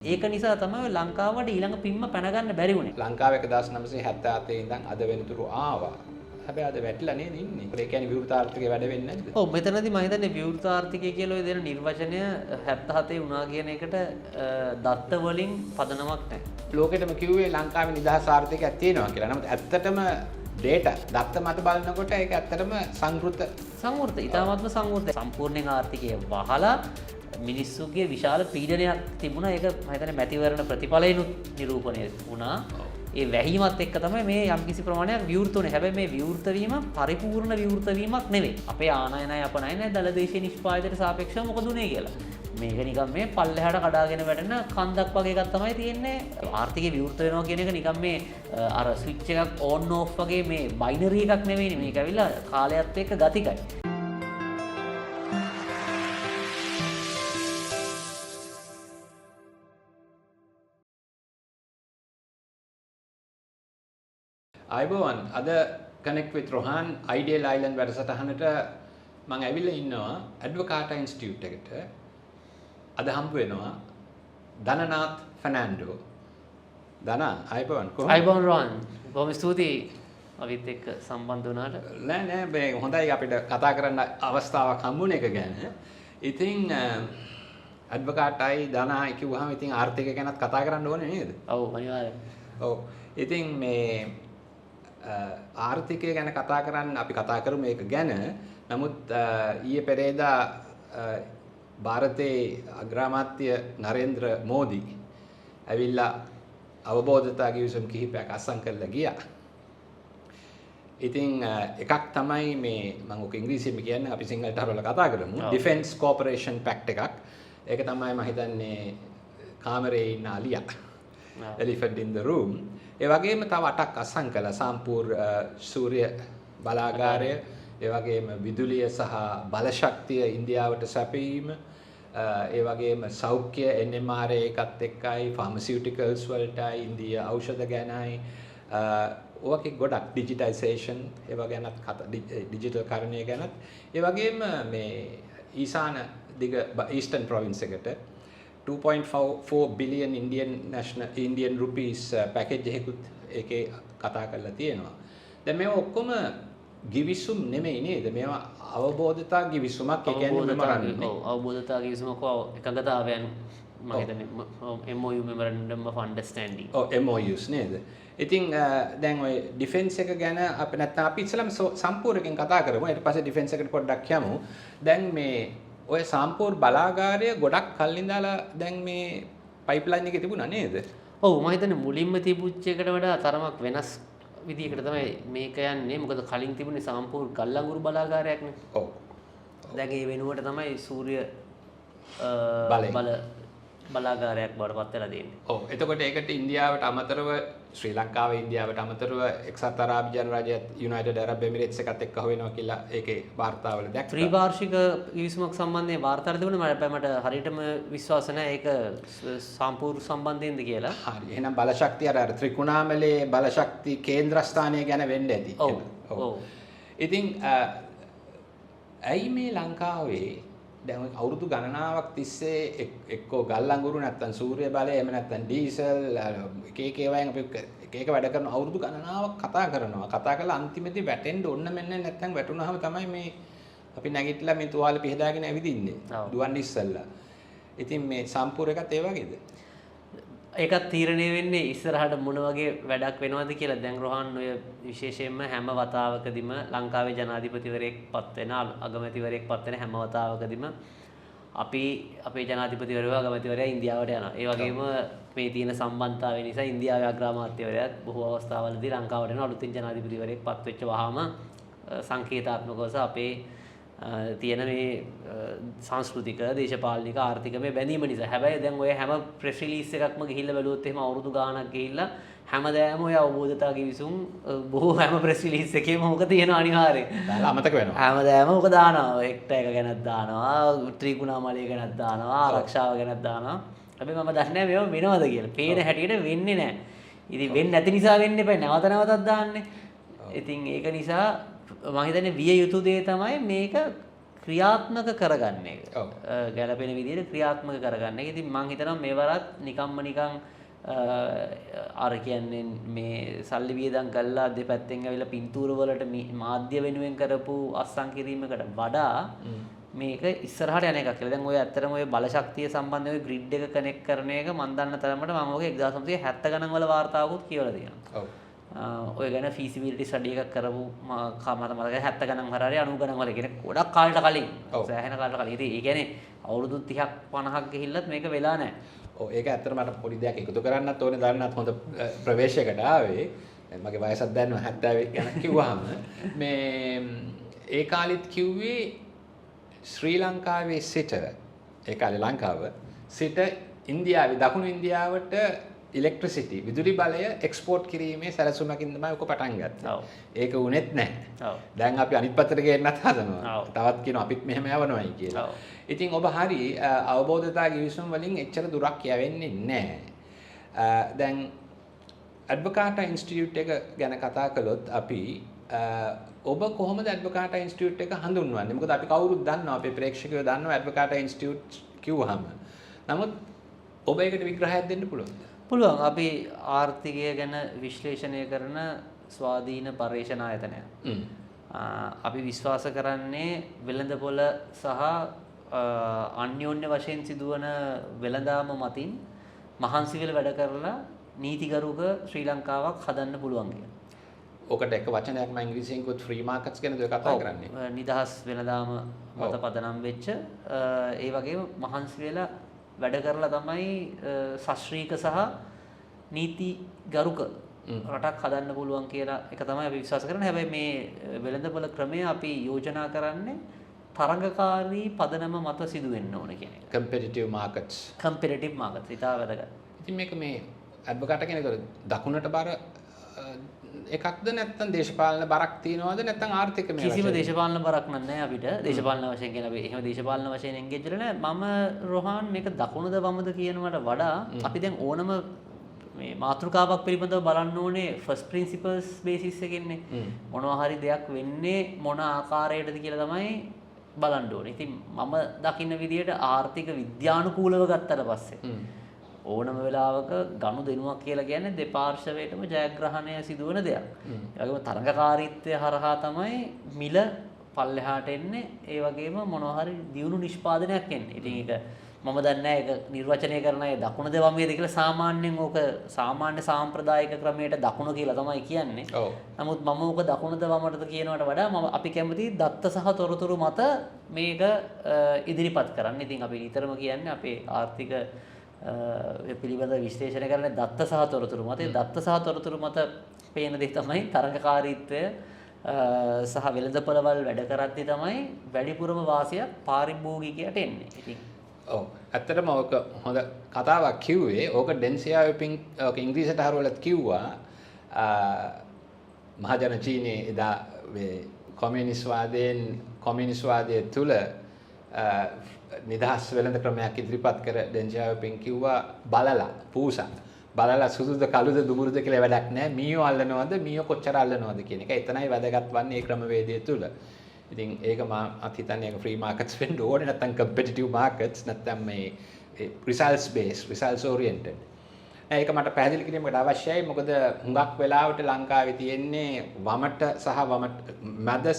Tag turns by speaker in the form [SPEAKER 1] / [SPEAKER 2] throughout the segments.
[SPEAKER 1] ඒක නිසා තමයි ලංකාවට ඊළඟ පිම්ම පැන ගන්න බැරි වුණේ.
[SPEAKER 2] ලංකාව 1977 ඉඳන් අද වෙනතුරු ආවා. හැබැයි අද වැටිලා නේද ඉන්නේ. ඒ කියන්නේ විවෘත ආර්ථිකය වැඩ වෙන්නේ නැද්ද?
[SPEAKER 1] ඔව් මෙතනදී මම හිතන්නේ විවෘත ආර්ථිකය කියලා ඔය දෙන නිර්වචනය 77 වුණා කියන එකට දත්ත වලින් පදනමක් නැහැ.
[SPEAKER 2] ලෝකෙටම කිව්වේ ලංකාවේ නිදහස් ආර්ථිකයක් තියෙනවා කියලා. නමුත් ඇත්තටම ඩේටා දත්ත මත බලනකොට ඒක ඇත්තටම
[SPEAKER 1] සංවෘත ඉතාමත්ම සංවෘත සම්පූර්ණයෙන් ආර්ථිකය වහලා මිනිස්සුගේ විශාල පීඩනයක් තිබුණා. ඒක මම හිතන්නේ මැතිවරණ ප්‍රතිඵලයනුත් නිරූපණය වුණා. ඒ වැහිමත් එක්ක තමයි මේ යම්කිසි ප්‍රමාණයක් විවෘත වුණේ. හැබැයි මේ විවෘත වීම පරිපූර්ණ විවෘත වීමක් නෙවෙයි. අපේ ආනයනය අපනයනය දළදේශීය නිෂ්පාදනයට සාපේක්ෂව මොකද උනේ කියලා. මේක නිකන් මේ පල්ලෙහාට කඩාගෙන වැටෙන කන්දක් වගේ එකක් තමයි තියෙන්නේ. ආර්ථිකය විවෘත වෙනවා කියන එක නිකන් මේ අර ස්විච් එකක් ඕන් ඕෆ් වගේ මේ බයිනරි එකක් නෙවෙයිනේ. මේක ඇවිල්ලා කාලයත් එක්ක ගතිකයි.
[SPEAKER 2] අයිබෝවන් අද කනෙක්ට් විත් රොහාන් අයිඩියල් අයිලන්ඩ් වැඩසටහනට මම ඇවිල්ලා ඉන්නවා ඇඩ්වොකාටා ඉන්ස්ටිටියුට් එකට. අද හම්බ වෙනවා ධනනාත් ෆර්නැන්ඩෝ. ධනා අයිබෝවන් කොහොමද?
[SPEAKER 1] අයිබෝවන් රොහාන් බොහොම ස්තුතියි අපිත් එක්ක සම්බන්ධ වුණාට.
[SPEAKER 2] නෑ මේ හොඳයි අපිට කතා කරන්න අවස්ථාවක් හම්බුන එක ගැන. ඉතින් ඇඩ්වොකාටයි ධනායි කිව්වහම ඉතින් ආර්ථිකය ගැනත් කතා කරන්න ඕනේ නේද?
[SPEAKER 1] ඔව් අනිවාර්යයෙන්.
[SPEAKER 2] ඔව්. ඉතින් මේ ආර්ථිකය ගැන කතා කරන්න අපි කතා කරමු ඒක ගැන. නමුත් ඊයේ පෙරේදා ಭಾರತයේ අග්‍රාමාත්‍ය නරේන්ද්‍ර මෝදි ඇවිල්ලා අවබෝධතා ගිවිසුම් කිහිපයක් අත්සන් කරලා ගියා. ඉතින් එකක් තමයි මේ මම ඔක ඉංග්‍රීසියෙන් කියන්නේ අපි සිංහලට හරවලා කතා කරමු. ඩිෆෙන්ස් කෝපරේෂන් පැක්ට් එකක්. ඒක තමයි මම හිතන්නේ කාමරේ ඉන්න අලියා. elephant in the room. ඒ වගේම තව 8ක් අත්සන් කළා. සම්පූර් සූර්ය බලාගාරය, ඒ වගේම විදුලිය සහ බලශක්තිය ඉන්දියාවට සැපයීම, ඒ වගේම සෞඛ්‍ය NMRA එකත් එක්කයි, ෆාමසිටිකල්ස් වලටයි, ඉන්දිය ඖෂධ ගැනයි, ඕකේ ගොඩක් ඩිජිටයිසේෂන් ඒව ගැනත් ඩිජිටල් කරණය ගැනත්, ඒ වගේම මේ ඊසාන දිග ඊස්ටර්න් ප්‍රොවින්ස් එකට 2.4 billion Indian rupees package එකකුත් ඒකේ කතා කරලා තියෙනවා. දැන් මේවා ඔක්කොම ගිවිසුම් නෙමෙයි නේද? මේවා අවබෝධතා ගිවිසුමක්. ඒ කියන්නේ මෙමරන්නේ.
[SPEAKER 1] ඔව් අවබෝධතා ගිවිසුමක් එකඟතාවයන් මම හිතන්නේ MOU memorandum of understanding.
[SPEAKER 2] ඔව් MOUs නේද? ඉතින් දැන් ওই ඩිෆෙන්ස් එක ගැන අපි නැත්නම් අපි ඉස්සෙල්ලාම සම්පූර්ණයෙන් කතා කරමු. ඊට පස්සේ ඩිෆෙන්ස් එකට පොඩ්ඩක් යමු. දැන් මේ ඔය සම්පූර් බලාගාරය ගොඩක් කල් ඉඳලා දැන් මේ පයිප්ලයින් එකේ තිබුණා නේද?
[SPEAKER 1] ඔව් මම හිතන්නේ මුලින්ම තිබුච්ච එකට වඩා තරමක් වෙනස් විදිහකට තමයි මේක යන්නේ. මොකද කලින් තිබුණේ සම්පූර් ගල්ලංගුරු බලාගාරයක්නේ.
[SPEAKER 2] ඔව්.
[SPEAKER 1] දැන් ඒ වෙනුවට තමයි සූර්ය බල බලාගාරයක් බවට පත් වෙලා තියෙන්නේ.
[SPEAKER 2] ඔව්. එතකොට ඒකට ඉන්දියාවට අමතරව ශ්‍රී ලංකාවේ ඉන්දියාවට අමතරව එක්සත් අරාබි ජනරාජ්‍යයත් යුනයිටඩ් අරබ් එමිරේට්ස් එකත් එක්ක වෙනවා කියලා ඒකේ වාර්තාවල දැක්කා.
[SPEAKER 1] ත්‍රිවාර්ෂික ගිවිසුමක් සම්බන්ධයෙන් වාර්තාවල තිබුණේ මට හරියටම විශ්වාස නැහැ ඒක සම්පූර්ණ සම්බන්ධයෙන්ද කියලා.
[SPEAKER 2] හරි. එහෙනම් බලශක්තිය අර ත්‍රිකුණාමලේ බලශක්ති කේන්ද්‍රස්ථානය ගැන වෙන්න ඇති.
[SPEAKER 1] ඔව්.
[SPEAKER 2] ඉතින් ඇයි මේ ලංකාවේ දැන් අවුරුදු ගණනාවක් තිස්සේ එක්කෝ ගල්ලංගුරු නැත්තම් සූර්ය බලය එහෙම නැත්තම් ඩීසල් එක එක ඒවායින් අපි එක එක වැඩ කරන අවුරුදු ගණනාවක් කතා කරලා අන්තිමේදී වැටෙන්න ඕන මෙන්න නැත්තම් වැටුනහම තමයි මේ අපි නැගිටලා මේ තුවාලේ පිහදාගෙන ඇවිදින්නේ දුවන්නේ ඉස්සල්ලා. ඉතින් මේ සම්පූර්ණ එකත් ඒ වගේද?
[SPEAKER 1] ඒකත් තීරණය වෙන්නේ ඉස්සරහට මොන වගේ වැඩක් වෙනවද කියලා. දැන් රොහාන් ඔය විශේෂයෙන්ම හැම වතාවකදීම ලංකාවේ ජනාධිපතිවරයෙක් පත් වෙන අගමැතිවරයෙක් පත් වෙන හැම වතාවකදීම අපි අපේ ජනාධිපතිවරයව අගමැතිවරයා ඉන්දියාවට යනවා. ඒ වගේම මේ තියෙන සම්බන්ධතාවය නිසා ඉන්දියාවේ අග්‍රාමාත්‍යවරයාත් බොහෝ අවස්ථාවලදී ලංකාවට එන අලුතින් ජනාධිපතිවරයෙක් පත් වෙච්ච වහම සංකේතාත්මකව අපේ තියෙන මේ සංස්කෘතික දේශපාලනික ආර්ථික මේ බැඳීම නිසා. හැබැයි දැන් ඔය හැම ප්‍රෙස් රිලීස් එකක්ම ගිහිල්ලා බැලුවොත් එහෙම අවුරුදු ගාණක් ගිහිල්ලා හැමදාම ඔය අවබෝධතා ගිවිසුම් බොහෝ හැම ප්‍රෙස් රිලීස් එකේම මොක තියෙනවා අනිවාර්යෙන්.
[SPEAKER 2] අමතක වෙනවා.
[SPEAKER 1] හැමදාම මොක දානවා. එක්ට එක ගැනත් දානවා, ත්‍රිකුණාමලය ගැනත් දානවා, ආරක්ෂාව ගැනත් දානවා. හැබැයි මම දන්නේ නැහැ මේව වෙනවද කියලා. පේන හැටියට වෙන්නේ නැහැ. ඉතින් වෙන්නේ නැති නිසා වෙන්නේ බෑ. නැවත නැවතත් දාන්නේ. ඉතින් ඒක නිසා මම හිතන්නේ විය යුතු දේ තමයි මේක ක්‍රියාත්මක කරගන්න එක.
[SPEAKER 2] ඔව්.
[SPEAKER 1] ගැළපෙන විදිහට ක්‍රියාත්මක කරගන්න එක. ඉතින් මම හිතනවා මේවරත් නිකම්ම නිකන් අර කියන්නේ මේ සල්ලි වියදම් කළා දෙපැත්තෙන් ඇවිල්ලා පින්තූර වලට මාධ්‍ය වෙනුවෙන් කරපු අස්සම් කිරීමකට වඩා මේක ඉස්සරහට යන එකක් කියලා. දැන් ඔය ඇත්තටම ඔය බලශක්තිය සම්බන්ධව ඔය ග්‍රිඩ් එක කනෙක්ට් කරන එක මම දන්න තරමට මම ඔය 1970 ගණන් වල වාර්තාවකුත් කියවලා තියෙනවා. ඔව්. ඔය ගැන feasibility study එකක් කරපු මට මතකයි 70 ගණන් හරි 90 ගණන් වල කියන්නේ ගොඩක් කාලෙට කලින්. සෑහෙන කාලෙට කලින්. ඉතින් ඒ කියන්නේ අවුරුදු 30ක් 50ක් ගිහිල්ලත් මේක වෙලා නැහැ.
[SPEAKER 2] ඔව් ඒක ඇත්තට මට පොඩි දෙයක් එකතු කරන්නත් ඕනේ දන්නත් හොඳ ප්‍රවේශයකට ආවේ. මගේ වයසත් දැන් 70 ගැන කිව්වහම මේ ඒ කාලෙත් කිව්වේ ශ්‍රී ලංකාවේ සිට ඒ කාලේ ලංකාව සිට ඉන්දියාවේ දකුණු ඉන්දියාවට ඉලෙක්ට්‍රිසිටි විදුලි බලය එක්ස්පෝර්ට් කිරීමේ සැලසුමකින් තමයි ඔක පටන් ගත්තේ. ඒක උනේත් නැහැ. දැන් අපි අනිත් පැත්තට ගේන්නත් හදනවා. තවත් කියනවා අපිත් මෙහෙම යවනවායි කියලා. ඉතින් ඔබ හරි අවබෝධතා ගිවිසුම් වලින් එච්චර දුරක් යවෙන්නේ නැහැ. දැන් ඇඩ්වොකාටා ඉන්ස්ටිටියුට් එක ගැන කතා කළොත් අපි ඔබ කොහොමද ඇඩ්වොකාටා ඉන්ස්ටිටියුට් එක හඳුන්වන්නේ? මොකද අපි කවුරුත් දන්නවා අපේ ප්‍රේක්ෂකයෝ දන්නවා ඇඩ්වොකාටා ඉන්ස්ටිටියුට් කිව්වහම. නමුත් ඔබ ඒකට විග්‍රහයක් දෙන්න පුළුවන්ද?
[SPEAKER 1] පුළුවන්. අපි ආර්ථිකය ගැන විශ්ලේෂණය කරන ස්වාධීන පර්යේෂණ ආයතනයක්. අපි විශ්වාස කරන්නේ වෙළඳපොළ සහ අන්‍යෝන්‍ය වශයෙන් සිදුවන වෙළඳාම මතින් මහන්සි වෙලා වැඩ කරලා නීතිගරුක ශ්‍රී ලංකාවක් හදන්න පුළුවන් කියලා.
[SPEAKER 2] ඔකට එක වචනයක් මම ඉංග්‍රීසියෙන් කිව්වොත් ෆ්‍රී මාකට්ස් ගැනද කතා කරන්නේ.
[SPEAKER 1] නිදහස් වෙළඳාම මත පදනම් වෙච්ච ඒ වගේම මහන්සි වෙලා වැඩ කරලා තමයි ශාස්ත්‍රීය සහ නීතිගරුක රටක් හදන්න පුළුවන් කියලා එක තමයි අපි විශ්වාස කරන්නේ. හැබැයි මේ වෙළඳපොළ ක්‍රමය අපි යෝජනා කරන්නේ තරඟකාරී පදනම මත සිදු වෙන්න ඕන කියන එක.
[SPEAKER 2] competitive markets.
[SPEAKER 1] competitive markets ඉතාල වැදගත්.
[SPEAKER 2] ඉතින් මේක මේ ඇඩ්වොකාට් කෙනෙකුට දකුණට බර එකක්ද නැත්නම් දේශපාලන බරක් තියනවද නැත්නම් ආර්ථික මේ
[SPEAKER 1] කිසිම දේශපාලන බරක් නැහැ අපිට. දේශපාලන වශයෙන් කියන අපි එහෙම දේශපාලන වශයෙන් එන්ගේජ් වෙලා නැහැ. මම රොහාන් මේක දකුණද වමද කියනවට වඩා අපි දැන් ඕනම මේ මාතෘකාවක් පිළිබඳව බලන්න ඕනේ ෆස්ට් ප්‍රින්සිපල්ස් බේසිස් එකකින්නේ. මොනවා හරි දෙයක් වෙන්නේ මොන ආකාරයකටද කියලා තමයි බලන්න ඕනේ. ඉතින් මම දකින්න විදිහට ආර්ථික විද්‍යානුකූලව ගත්තට පස්සේ ඕනම වෙලාවක ගනුදෙනුවක් කියලා කියන්නේ දෙපාර්ශවයටම ජයග්‍රහණය සිදුවන දෙයක්. ඒ වගේම තරඟකාරීත්වය හරහා තමයි මිල පල්ලෙහාට එන්නේ. ඒ වගේම මොනවා හරි දියුණු නිෂ්පාදනයක් එන්නේ. ඉතින් ඒක මම දන්නේ නැහැ ඒක නිර්වචනය කරන අය දකුණද වමේද කියලා සාමාන්‍යයෙන් ඕක සාමාන්‍ය සාම්ප්‍රදායික ක්‍රමයට දකුණ කියලා තමයි කියන්නේ. නමුත් මම ඕක දකුණද වමටද කියනවට වඩා මම අපි කැමති දත්ත සහ තොරතුරු මත මේක ඉදිරිපත් කරන්න. ඉතින් අපි නිතරම කියන්නේ අපේ ආර්ථික පිළිබඳ විශ්ලේෂණය කරන දත්ත සහ තොරතුරු මත. ඒ දත්ත සහ තොරතුරු මත පේන දේ තමයි තරඟකාරීත්වය සහ වෙළඳපොළවල් වැඩ කරද්දී තමයි වැඩිපුරම වාසියක් පාරිභෝගිකයට එන්නේ. ඉතින්
[SPEAKER 2] ඔව් ඇත්තටම ඕක හොඳ කතාවක් කිව්වේ. ඕක ඩෙන්සියාවෙන් ඕක ඉංග්‍රීසියට හරවලත් කිව්වා. මහජන චීනයේ එදා මේ කොමියුනිස්ට් වාදයේ තුල නිදහස් වෙළඳ ක්‍රමයක් ඉදිරිපත් කර ඩෙන්සියාවෙන් කිව්වා බලලා සුදුද කළුද දුමුරුද කියලා වැඩක් නැහැ. මීයෝ අල්ලනවද මීයෝ කොච්චර අල්ලනවද කියන එක. එතනයි වැදගත් වන්නේ මේ ක්‍රමවේදය තුල. ඉතින් ඒක මම හිතන්නේ ඒක ෆ්‍රී මාකට්ස් වෙන්න ඕනේ නැත්නම් කම්පිටිටිව් මාකට්ස් නැත්නම් මේ රිසල්ට්ස් බේස් රිසල්ට්ස් ඔරියන්ටඩ්. ඒක මට පැහැදිලි කිරීමකට අවශ්‍යයි. මොකද හුඟක් වෙලාවට ලංකාවේ තියෙන්නේ වමට සහ මැද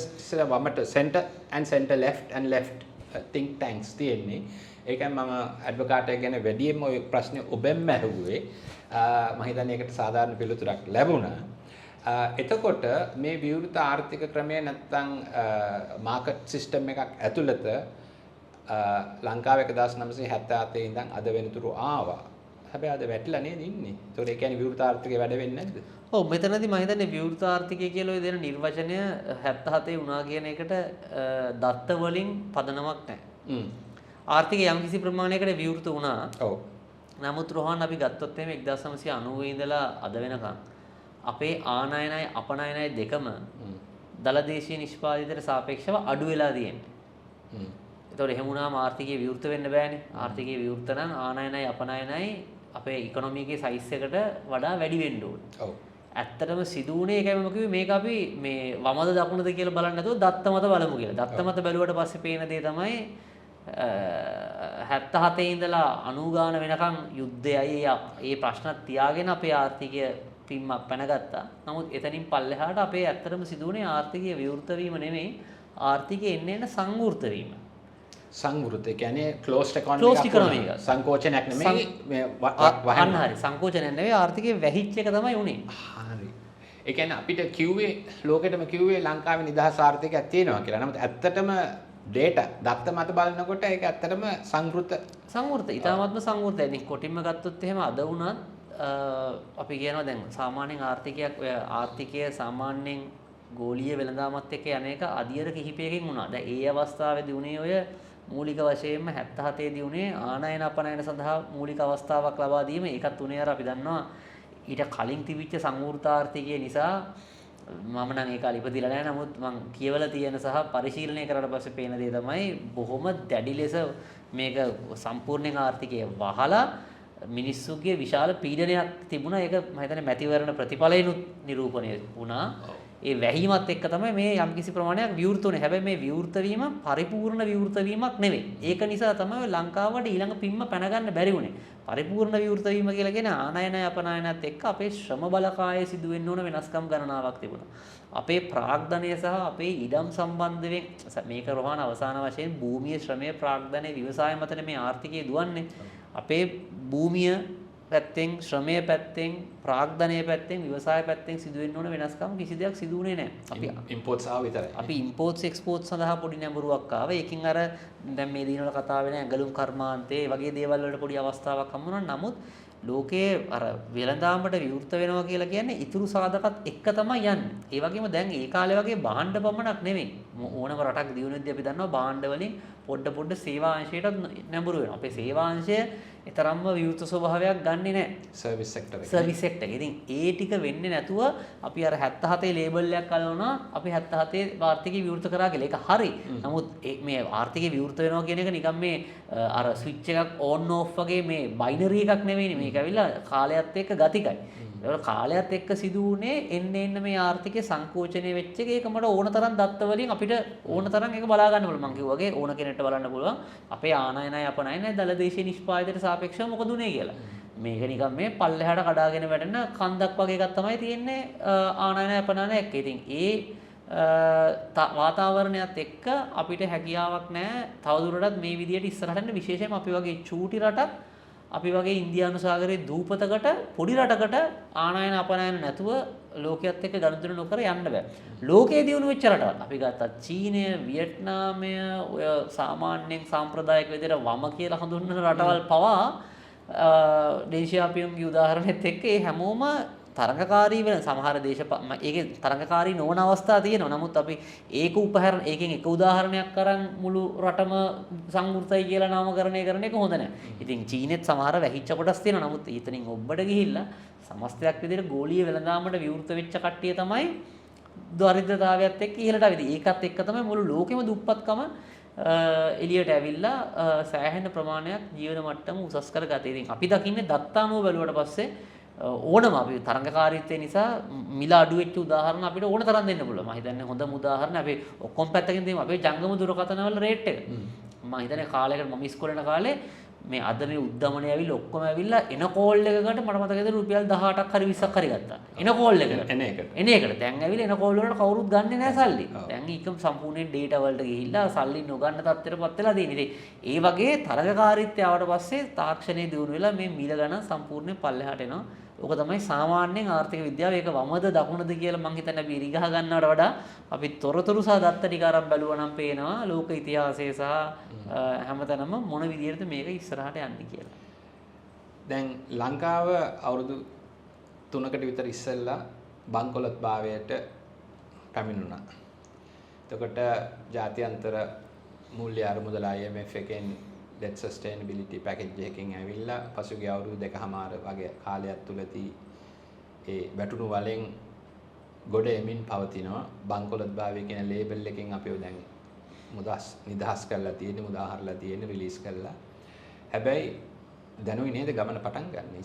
[SPEAKER 2] වමට centre and center left and left think tanks තියෙන්නේ. ඒකයි මම ඇඩ්වොකාට් එක ගැන වැඩියෙන්ම ඔය ප්‍රශ්නේ ඔබෙන්ම අහුවේ. මම හිතන්නේ ඒකට සාධාරණ පිළිතුරක් ලැබුණා. එතකොට මේ විවෘත ආර්ථික ක්‍රමය නැත්නම් මාකට් සිස්ටම් එකක් ඇතුළත ලංකාවේ 1977 ඉඳන් අද වෙනතුරු ආවා. හැබැයි අද වැටිලා නේද ඉන්නේ. ඒතකොට ඒ කියන්නේ විවෘත ආර්ථිකය වැඩ වෙන්නේ නැද්ද?
[SPEAKER 1] ඔව් මෙතනදී මම හිතන්නේ විවෘත ආර්ථිකය කියලා ඔය දෙන නිර්වචනය 77 වුණා කියන එකට දත්ත වලින් පදනමක් නැහැ. ආර්ථිකය යම්කිසි ප්‍රමාණයකට විවෘත වුණා. ඔව්. නමුත් රෝහන් අපි ගත්තොත් එහෙම 1990 ඉඳලා අද වෙනකන් අපේ ආනයනයි අපනයනයි දෙකම දලදේශීය නිෂ්පාදිතයට සාපේක්ෂව අඩු වෙලා තියෙන්නේ. ඒතකොට එහෙම වුණාම ආර්ථිකය විවෘත වෙන්න බෑනේ. ආර්ථිකය විවෘත නම් ආනයනයි අපනයනයි අපේ ඉකොනොමි එකේ සයිස් එකට වඩා වැඩි වෙන්න ඕනේ. ඔව්. ඇත්තටම සිදු වුණේ ඒකයි මම කිව්වේ මේක අපි මේ වමද දකුණද කියලා බලන්නේ නැතුව දත්ත මත බලමු කියලා. දත්ත මත බැලුවට පස්සේ පේන දේ තමයි 77 ඉඳලා 90 ගාන වෙනකන් යුද්ධයයි ඒ ප්‍රශ්නත් තියාගෙන අපේ ආර්ථිකය පිම්මක් පැනගත්තා. නමුත් එතනින් පල්ලෙහාට අපේ ඇත්තටම සිදු වුණේ ආර්ථිකයේ විවෘත වීම නෙමෙයි ආර්ථිකයේ එන්න සංවෘත වීම.
[SPEAKER 2] සංවෘත කියන්නේ ක්ලෝස්ඩ් ඉකොනොමි එක. සංකෝචනයක් නෙමෙයි මේ
[SPEAKER 1] අන්න හරි සංකෝචනයක් නෙමෙයි ආර්ථිකයේ වැහිච්ච එක තමයි උනේ.
[SPEAKER 2] හරි. ඒ කියන්නේ අපිට කිව්වේ ලෝකෙටම කිව්වේ ලංකාවේ නිදහස් ආර්ථිකයක් තියෙනවා කියලා. නමුත් ඇත්තටම data දත්ත මත බලනකොට ඒක ඇත්තටම සංවෘත. ඊටාත්ම
[SPEAKER 1] සංවෘතයි. ඉතින් කොටින්ම ගත්තොත් එහෙම අද වුණත් අපි කියනවා දැන් සාමාන්‍යයෙන් ආර්ථිකය සාමාන්‍යයෙන් ගෝලීය වෙළඳාමත් එක්ක යන්නේක අධියර කිහිපයකින් වුණා. දැන් ඒ අවස්ථාවේදී උනේ ඔය මූලික වශයෙන්ම 77 දී උනේ ආනයන අපනයන සඳහා මූලික අවස්ථාවක් ලබා දීම. ඒකත් උනේ අර අපි දන්නවා ඊට කලින් තිබිච්ච සංවෘතාර්ථිකය නිසා මම නම් ඒක අලිපදිලා නැහැ. නමුත් මම කියවලා තියෙන සහ පරිශීලනය කරලා පස්සේ පේන දේ තමයි බොහොම දැඩි ලෙස මේක සම්පූර්ණයෙන් ආර්ථිකය වහලා මිනිස්සුගේ විශාල පීඩනයක් තිබුණා. ඒක මම හිතන්නේ මැතිවරණ ප්‍රතිඵලයනුත් නිරූපණය වුණා. ඒ වැහිමත් එක්ක තමයි මේ යම්කිසි ප්‍රමාණයක් විවෘත වුනේ. හැබැයි මේ විවෘත වීම පරිපූර්ණ විවෘත වීමක් නෙවෙයි. ඒක නිසා තමයි ලංකාවට ඊළඟ පිම්ම පැන ගන්න බැරි වුනේ. පරිපූර්ණ විවෘත වීම කියලා කියන්නේ ආනයනය අපනයනත් එක්ක අපේ ශ්‍රම බලකායේ සිදුවෙන්න ඕන වෙනස්කම් ගණනාවක් තිබුණා. අපේ ප්‍රාග්ධනය සහ අපේ ඉඩම් සම්බන්ධයෙන් මේක රෝහණ අවසාන වශයෙන් භූමිය ශ්‍රමයේ ප්‍රාග්ධනය ව්‍යවසාය මතනේ මේ ආර්ථිකය දුවන්නේ. අපේ භූමිය පැත්තෙන් ශ්‍රමයේ පැත්තෙන් ප්‍රාග්ධනයේ පැත්තෙන් ව්‍යවසාය පැත්තෙන් සිදුවෙන්න ඕන වෙනස්කම් කිසි දෙයක් සිදු වුණේ නැහැ. අපි
[SPEAKER 2] ඉම්පෝර්ට්ස් ආව විතරයි.
[SPEAKER 1] අපි ඉම්පෝර්ට්ස් එක්ස්පෝර්ට්ස් සඳහා පොඩි නැඹුරුවක් ආවා. ඒකින් අර දැන් මේ දිනවල කතා වෙන ඇඟලුම් කර්මාන්තේ වගේ දේවල් වලට පොඩි අවස්ථාවක් හම්බ වුණා. නමුත් ලෝකයේ අර වෙළඳාමට විවෘත වෙනවා කියලා කියන්නේ ඉතුරු සාධකත් එක්ක තමයි යන්නේ. ඒ වගේම දැන් ඒ කාලේ වගේ භාණ්ඩ පමණක් නෙමෙයි. ඕනම රටක් දියුණුවෙද්දී අපි දන්නවා භාණ්ඩ වලින් පොඩ සේවා අංශයටත් නැඹුරු වෙනවා. අපේ සේවා අංශය තරම්ම විවෘත ස්වභාවයක් ගන්නෙ නැහැ.
[SPEAKER 2] සර්විස් සෙක්ටර් එක.
[SPEAKER 1] සර්විස් සෙක්ටර් එක. ඉතින් ඒ ටික වෙන්නේ නැතුව අපි අර 77 ලේබල් එකක් අල්ලනවා. අපි 77 ආර්ථිකය විවෘත කරා කියලා. ඒක හරි. නමුත් මේ ආර්ථිකය විවෘත වෙනවා කියන එක නිකන් මේ අර ස්විච් එකක් ඕන් ඕෆ් වගේ මේ බයිනරි එකක් නෙවෙයිනේ. මේක ඇවිල්ලා කාලයත් එක්ක ගතිකයි. ඒවල කාලයත් එක්ක සිදු වුණේ එන්න මේ ආර්ථිකයේ සංකෝචනය වෙච්ච එක. ඒක මට ඕන තරම් දත්ත වලින් අපිට ඕන තරම් ඒක බලා ගන්න පුළුවන්. මම කිව්වා වගේ ඕන කෙනෙක්ට බලන්න පුළුවන්. අපේ ආනයනයි අපනයනයි දල දේශීය නිෂ්පාදිතයට සාපේක්ෂව මොකද උනේ කියලා. මේක නිකන් මේ පල්ලෙහාට කඩාගෙන වැටෙන කන්දක් වගේ එකක් තමයි තියෙන්නේ ආනයනයි අපනයනයි එක්ක. ඉතින් ඒ වාතාවරණයත් එක්ක අපිට හැකියාවක් නැහැ තවදුරටත් මේ විදියට ඉස්සරහට යන්න. විශේෂයෙන්ම අපි වගේ චූටි රටක් අපි වගේ ඉන්දියානු සාගරයේ දූපතකට පොඩි රටකට ආනයන අපනයන නැතුව ලෝකයේත් එක්ක ගනුදෙනු නොකර යන්න බෑ. ලෝකයේ දියුණු වෙච්ච රටවල් අපි ගත්තා චීනය, වියට්නාමය, ඔය සාමාන්‍යයෙන් සාම්ප්‍රදායික විදිහට වම කියලා හඳුන්වන රටවල් පවා දේශීයාපියන්ගේ උදාහරණෙත් එක්ක ඒ හැමෝම තරඟකාරී වෙන සමහර ඒකේ තරඟකාරී නොවන අවස්ථා තියෙනවා. නමුත් අපි ඒක උපහරණ ඒකෙන් එක උදාහරණයක් අරන් මුළු රටම සංවෘතයි කියලා නාමකරණය කරන එක හොඳ නැහැ. ඉතින් චීනෙත් සමහර වැහිච්ච කොටස් තියෙනවා. නමුත් ඊතනින් ඔබට ගිහිල්ලා සමස්තයක් විදිහට ගෝලීය වෙළඳාමට විවෘත වෙච්ච කට්ටිය තමයි දරිද්‍රතාවයත් එක්ක ඉහළට ආවිද. ඒකත් එක්ක තමයි මුළු ලෝකෙම දුප්පත්කම එළියට ඇවිල්ලා සෑහෙන ප්‍රමාණයක් ජීවන මට්ටම උසස් කරගත්තේ. ඉතින් අපි දකින්නේ දත්තානුව බැලුවට පස්සේ ඕනම අපි තරඟකාරීත්වය නිසා මිල අඩු වෙච්ච උදාහරණ අපිට ඕන තරම් දෙන්න පුළුවන්. මම හිතන්නේ හොඳම උදාහරණ අපි ඔක්කොම පැත්තකින් දෙමු. අපේ ජංගම දුරකථන වල රේට් එක. මම හිතන්නේ කාලයකට මම ඉස්කෝලේ යන කාලේ මේ අද මේ උද්දමනය ඇවිල්ලා ඔක්කොම ඇවිල්ලා එන කෝල් එකකට මට මතකද රුපියල් 18ක් හරි 20ක් හරි ගත්තා. එන කෝල් එකට. එන එකට. දැන් ඇවිල්ලා එන කෝල් වලට කවුරුත් ගන්නෙ නැහැ සල්ලි. දැන් ඊකම සම්පූර්ණයෙන් ඩේටා වලට ගිහිල්ලා සල්ලි නොගන්න තත්ත්වයටපත් වෙලා තියෙනවා. ඉතින් ඒ වගේ තරඟකාරීත්වය ආවට පස්සේ තාක්ෂණයේ දියුණු වෙලා මේ මිල ගණන් සම්පූර්ණයෙන් පල්ලෙහාට එනවා. ඕක තමයි සාමාන්‍යයෙන් ආර්ථික විද්‍යාව. ඒක වමද දකුණද කියලා මම හිතන්නේ අපි ඉරිගහ ගන්නවට වඩා අපි තොරතුරු සහ දත්ත ටික අරන් බැලුවා නම් පේනවා ලෝක ඉතිහාසය සහ හැමතැනම මොන විදිහටද මේක ඉස්සරහට යන්නේ කියලා.
[SPEAKER 2] දැන් ලංකාව අවුරුදු 3කට විතර ඉස්සෙල්ලා බංකොලොත් භාවයට පැමිණුණා. එතකොට ජාත්‍යන්තර මූල්‍ය අරමුදල IMF එකෙන් debt sustainability package එකකින් ඇවිල්ලා පසුගිය අවුරුදු 2කමාර වගේ කාලයක් තුලදී ඒ වැටුණු වලින් ගොඩ එමින් පවතිනවා. බංකොලොත් භාවය කියන ලේබල් එකෙන් අපිව දැන් නිදහස් කරලා තියෙන්නේ, මුදාහරලා තියෙන්නේ, රිලීස් කරලා. හැබැයි දැනුයි නේද ගමන පටන් ගන්න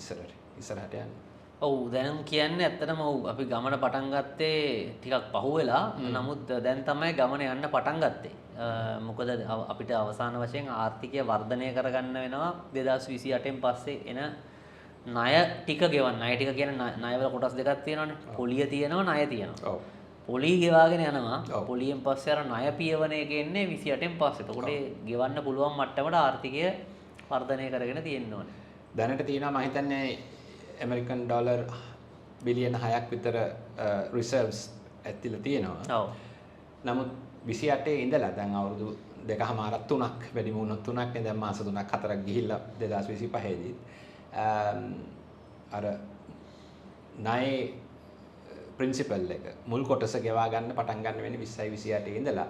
[SPEAKER 2] ඉස්සරහට යන්න.
[SPEAKER 1] ඔව් දැන් කියන්නේ ඇත්තටම ඔව් අපි ගමන පටන් ගත්තේ ටිකක් පහුවෙලා නමුත් දැන් තමයි ගමන යන්න පටන් ගත්තේ. මොකද අපිට අවසාන වශයෙන් ආර්ථිකය වර්ධනය කරගන්න වෙනවා 2028න් පස්සේ එන ණය ටික ගෙවන්න. ණය ටික කියන්නේ ණයවල කොටස් දෙකක් තියෙනවානේ. පොලිය තියෙනවා ණය තියෙනවා.
[SPEAKER 2] ඔව්.
[SPEAKER 1] පොලී ගෙවාගෙන යනවා. පොලියෙන් පස්සේ අර ණය පියවන එක එන්නේ 28න් පස්සේ. එතකොට ගෙවන්න පුළුවන් මට්ටමට ආර්ථිකය වර්ධනය කරගෙන තියෙන්න ඕනේ.
[SPEAKER 2] දැනට තියෙනවා මම හිතන්නේ ඇමරිකන් ඩොලර් බිලියන 6ක් විතර රිසර්ව්ස් ඇතිලා තියෙනවා.
[SPEAKER 1] ඔව්.
[SPEAKER 2] නමුත් 28 ඉඳලා දැන් අවුරුදු 2කමාරක් 3ක් වැඩි වුණොත් 3ක් නේ දැන් මාස 3ක් 4ක් ගිහිල්ලා 2025 දී අර ණය ප්‍රින්සිපල් එක මුල් කොටස ගෙවා ගන්න පටන් ගන්න වෙන්නේ 20යි 28 ඉඳලා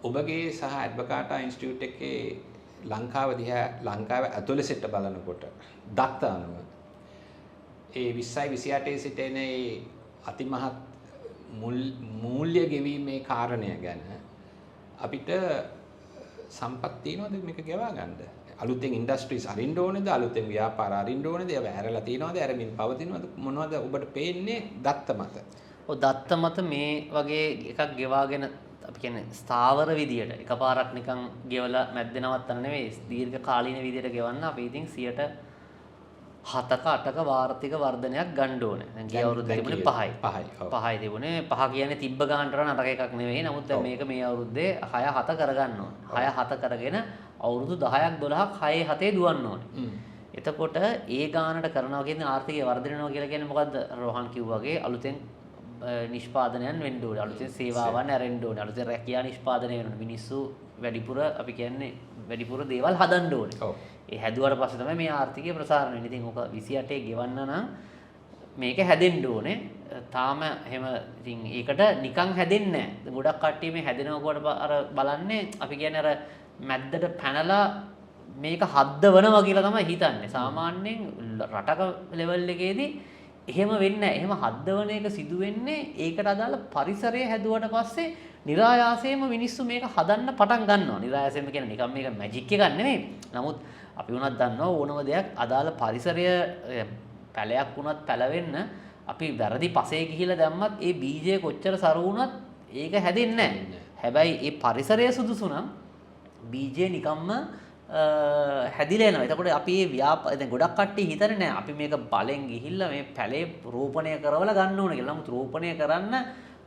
[SPEAKER 2] ඔබගේ සහ ඇඩ්වකාටා ඉන්ස්ටිටියුට් එකේ ලංකාව දිහා ලංකාවේ ඇතුළේ සිට බලනකොට දත්ත අනුව ඒ 20යි 28 සිට එන ඒ අතිමහත් මූල්‍ය ගෙවීමේ කාරණය ගැන අපිට සම්පත් තියනවද මේක ගෙවා ගන්නද? අලුතෙන් ඉන්ඩස්ට්‍රීස් අරින්න ඕනේද? අලුතෙන් ව්‍යාපාර අරින්න ඕනේද? ඒවා ඇරලා තියනවද? ඇරමින් පවතිනවද? මොනවද ඔබට පේන්නේ දත්ත මත?
[SPEAKER 1] ඔව් දත්ත මත මේ වගේ එකක් ගෙවාගෙන අපි කියන්නේ ස්ථාවර විදියට එකපාරක් නිකන් ගෙවලා මැද්දේ නවත්තන නෙවෙයි දීර්ඝ කාලීන විදියට ගෙවන්න අපි ඉතින් 7ක 8ක වාර්ෂික වර්ධනයක් ගන්න ඕනේ. දැන් ගිය අවුරුද්දේ තිබුණේ 5යි. 5යි තිබුණේ 5 කියන්නේ තිබ්බ ගන්නට නරක එකක් නෙවෙයි. නමුත් දැන් මේක මේ අවුරුද්දේ 6 7 කරගන්න ඕනේ. 6 7 කරගෙන අවුරුදු 10ක් 12ක් 6 7 දුවන්න ඕනේ. එතකොට ඒ ගානට කරනවා කියන්නේ ආර්ථිකය වර්ධනය වෙනවා කියලා කියන්නේ මොකද්ද? රෝහන් කිව්වා වගේ අලුතෙන් නිෂ්පාදනයන් වෙන්න ඕනේ. අලුතෙන් සේවාවන් ඇරෙන්න ඕනේ. අලුතෙන් රැකියා නිෂ්පාදනය වෙන්න ඕනේ. මිනිස්සු වැඩිපුර අපි කියන්නේ වැඩිපුර දේවල් හදන්න ඕනේ. ඔව්. ඒ හැදුවට පස්සේ තමයි මේ ආර්ථිකය ප්‍රසාරණය වෙන්නේ. ඉතින් ඔක 28 ගෙවන්න නම් මේක හැදෙන්න ඕනේ. තාම එහෙම ඉතින් ඒකට නිකන් හැදෙන්නේ නැහැ. ගොඩක් කට්ටිය මේ හැදෙනකොට අර බලන්නේ අපි කියන්නේ අර මැද්දට පැනලා මේක හද්දවනවා කියලා තමයි හිතන්නේ. සාමාන්‍යයෙන් රටක ලෙවල් එකේදී එහෙම වෙන්නේ නැහැ. එහෙම හද්දවන එක සිදු වෙන්නේ ඒකට අදාළ පරිසරය හැදුවට පස්සේ નિરાයාසයෙන්ම මිනිස්සු මේක හදන්න පටන් ගන්නවා. નિરાයාසයෙන්ම කියන්නේ නිකන් මේක මැජික් එකක් නෙමෙයි. නමුත් අපි වුණත් දන්නවා ඕනම දෙයක් අදාළ පරිසරය පැලයක් වුණත් පැලවෙන්න අපි වැරදි පසේ ගිහිලා දැම්මත් ඒ බීජය කොච්චර සරු වුණත් ඒක හැදෙන්නේ නැහැ. හැබැයි ඒ පරිසරය සුදුසු නම් බීජය නිකම්ම හැදිලා එනවා. එතකොට අපි මේ දැන් ගොඩක් කට්ටිය හිතන්නේ නැහැ අපි මේක බලෙන් ගිහිල්ලා මේ පැලේ රෝපණය කරවලා ගන්න ඕනේ කියලා. නමුත් රෝපණය කරන්න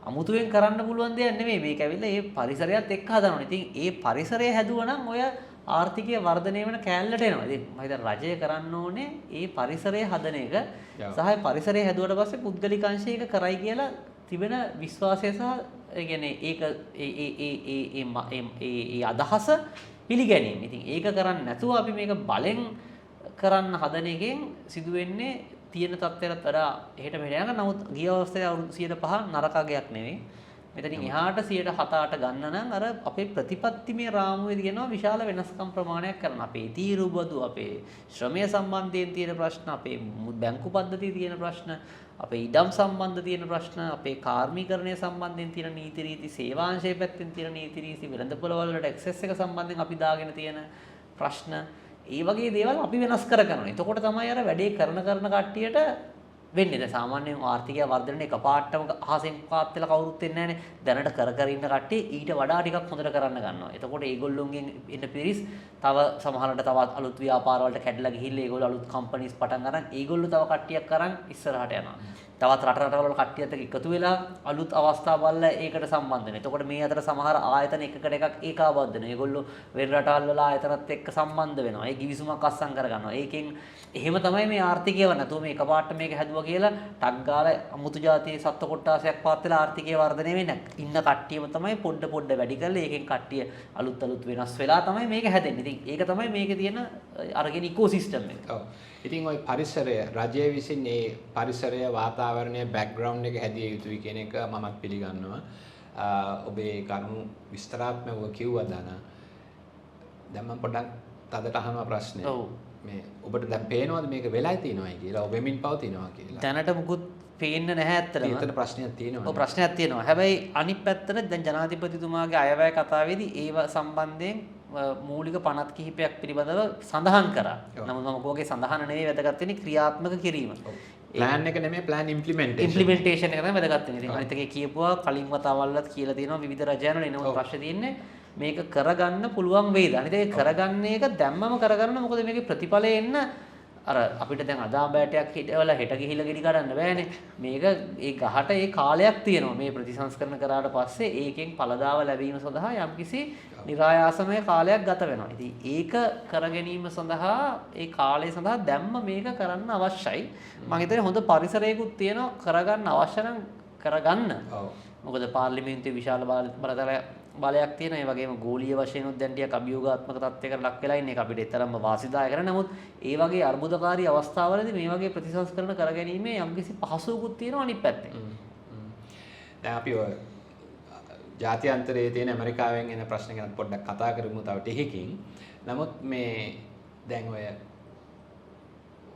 [SPEAKER 1] අමුතුවෙන් කරන්න පුළුවන් දෙයක් නෙමෙයි. මේක ඇවිල්ලා මේ පරිසරයත් එක්ක හදන්න ඕනේ. ඉතින් ඒ පරිසරය හැදුවා නම් ඔය ආර්ථිකය වර්ධනය වෙන කෑල්ලට එනවා. ඉතින් මම හිතන්නේ රජය කරන්න ඕනේ ඒ පරිසරය හදන එක සහ පරිසරය හැදුවට පස්සේ පුද්ගලික අංශය එක කරයි කියලා තිබෙන විශ්වාසය සහ ඒ කියන්නේ ඒක ඒ අදහස පිළිගැනීම. ඉතින් ඒක කරන්නේ නැතුව අපි මේක බලෙන් කරන්න හදන එකෙන් සිදු වෙන්නේ තියෙන තත්ත්වයට වඩා එහෙට මෙහෙට යනවා. නමුත් ගිය අවස්ථාවේ අවුරුදු 105 නරකගයක් නෙවෙයි. මෙතනින් එහාට 107 ගන්න නම් අර අපේ ප්‍රතිපත්තිමය රාමුවේදී කියනවා විශාල වෙනස්කම් ප්‍රමාණයක් කරන්න. අපේ තීරුබදු, අපේ ශ්‍රමය සම්බන්ධයෙන් තියෙන ප්‍රශ්න, අපේ බැංකු පද්ධතියේ තියෙන ප්‍රශ්න, අපේ ඉඩම් සම්බන්ධ තියෙන ප්‍රශ්න, අපේ කාර්මීකරණය සම්බන්ධයෙන් තියෙන නීති රීති, සේවාංශය පැත්තෙන් තියෙන නීති රීති, වෙළඳපොළවල වලට ඇක්සස් එක සම්බන්ධයෙන් අපි දාගෙන තියෙන ප්‍රශ්න, ඒ වගේ දේවල් අපි වෙනස් කර ගන්නවා. එතකොට තමයි අර වැඩේ කරන කට්ටියට වෙන්නේ. දැන් සාමාන්‍යයෙන් ආර්ථිකය වර්ධනය එකපාරටම අහසෙන් පාත් වෙලා කවුරුත් වෙන්නේ නැහනේ. දැනට කර ඉන්න කට්ටිය ඊට වඩා ටිකක් හොඳට කරන්න ගන්නවා. එතකොට ඒගොල්ලොන්ගෙන් එන්න පිරිස් තව සමහරවිට තවත් අලුත් ව්‍යාපාර වලට කැඩලා ගිහිල්ලා ඒගොල්ලෝ අලුත් කම්පැනිස් පටන් ගන්න ඒගොල්ලෝ තව කට්ටියක් අරන් ඉස්සරහට යනවා. තවත් රටවල කට්ටියත් එක්ක එකතු වෙලා අලුත් අවස්ථා බලලා ඒකට සම්බන්ධ වෙනවා. එතකොට මේ අතර සමහර ආයතන එකකට එකක් ඒකාබද්ධ වෙනවා. ඒගොල්ලෝ වෙන රටවල් වල ආයතනත් එක්ක සම්බන්ධ වෙනවා. ඒ කිවිසුමක් අස්සම් කර ගන්නවා. ඒකෙන් එහෙම තමයි මේ ආර්ථිකය වන්න. නැතුව මේ එකපාරට මේක හැදුවා කියලා ටක් ගාලා අමුතු જાතියේ සත්ත්ව කොට්ටාසයක් පාත් වෙලා ආර්ථිකය වර්ධනය වෙන්නේ නැහැ. ඉන්න කට්ටියම තමයි පොඩ වැඩි කරලා ඒකෙන් කට්ටිය අලුත් වෙනස් වෙලා තමයි මේක හැදෙන්නේ. ඉතින් ඒක තමයි මේකේ තියෙන අරගෙන ඉකෝසිස්ටම් එක.
[SPEAKER 2] ඔව්. ඉතින් ওই පරිසරය රජය විසින් මේ පරිසරය වාතාවරණය බෑග්ග්‍රවුන්ඩ් එක හැදිය යුතුයි කියන එක මමත් පිළිගන්නවා. ඔබේ කරුණු විස්තරාත්මකව කිව්වා දාන. දැන් මම පොඩ්ඩක් තදට අහනවා ප්‍රශ්නේ.
[SPEAKER 1] ඔව්.
[SPEAKER 2] මේ ඔබට දැන් පේනවද මේක වෙලයි තියෙනවයි කියලා? ඔබ වෙමින් පවතිනවා කියලා.
[SPEAKER 1] දැනට මුකුත් පේන්නේ නැහැ ඇත්තටම.
[SPEAKER 2] ඒතර ප්‍රශ්නයක් තියෙනවා.
[SPEAKER 1] ඔව් ප්‍රශ්නයක් තියෙනවා. හැබැයි අනිත් පැත්තට දැන් ජනාධිපතිතුමාගේ අයවැය කතාවේදී ඒව සම්බන්ධයෙන් මූලික පනත් කිහිපයක් පිළිබඳව සඳහන් කරා. නමුත් මම කෝගේ සඳහන් නෙවෙයි වැදගත් වෙන්නේ ක්‍රියාත්මක කිරීම.
[SPEAKER 2] ප්ලෑන් එක නෙමෙයි ප්ලෑන් ඉම්ප්ලිමන්ටේෂන්.
[SPEAKER 1] ඉම්ප්ලිමන්ටේෂන් එක තමයි වැදගත් වෙන්නේ. ඉතින් අනිත් එකේ කියපුවා කලින් වතාවල්වත් කියලා තියෙනවා විවිධ රජයන් වල එනමුත් ප්‍රශ්නේ තියෙන්නේ මේක කරගන්න පුළුවන් වේද? අනිත් ඒක කරගන්න එක දැම්මම කරගන්න මොකද මේකේ ප්‍රතිඵලය එන්න අර අපිට දැන් අදා බෑටයක් හිටවල හෙට ගිහිල්ලා ගෙඩි කඩන්න බෑනේ. මේක ඒ ගහට ඒ කාලයක් තියෙනවා. මේ ප්‍රතිසංස්කරණ කරාට පස්සේ ඒකෙන් ඵලදාව ලැබීම සඳහා යම්කිසි નિરાයාසමය කාලයක් ගත වෙනවා. ඉතින් ඒක කර ගැනීම සඳහා ඒ කාලය සඳහා දැම්ම මේක කරන්න අවශ්‍යයි. මම හිතන්නේ හොඳ පරිසරයකුත් තියෙනවා කරගන්න අවශ්‍ය නම් කරගන්න. මොකද පාර්ලිමේන්තුවේ විශාල බලයක් තියෙන ඒ වගේම ගෝලීය වශයෙන් උත් දැන් ටිකක් අභියෝගාත්මක තත්ත්වයකට ලක් වෙලා ඉන්නේ. ඒක අපිට තරම්ම වාසිදායක නැහැ. නමුත් ඒ වගේ අර්බුදකාරී අවස්ථාවලදී මේ වගේ ප්‍රතිසංස්කරණ කරගැනීමේ යම්කිසි පහසුවකුත් තියෙනවා අනිත් පැත්තෙන්.
[SPEAKER 2] දැන් අපි ඔය ජාත්‍යන්තරයේ තියෙන ඇමරිකාවෙන් එන ප්‍රශ්න ගැන පොඩ්ඩක් කතා කරමු තව ටිකකින්. නමුත් මේ දැන් ඔය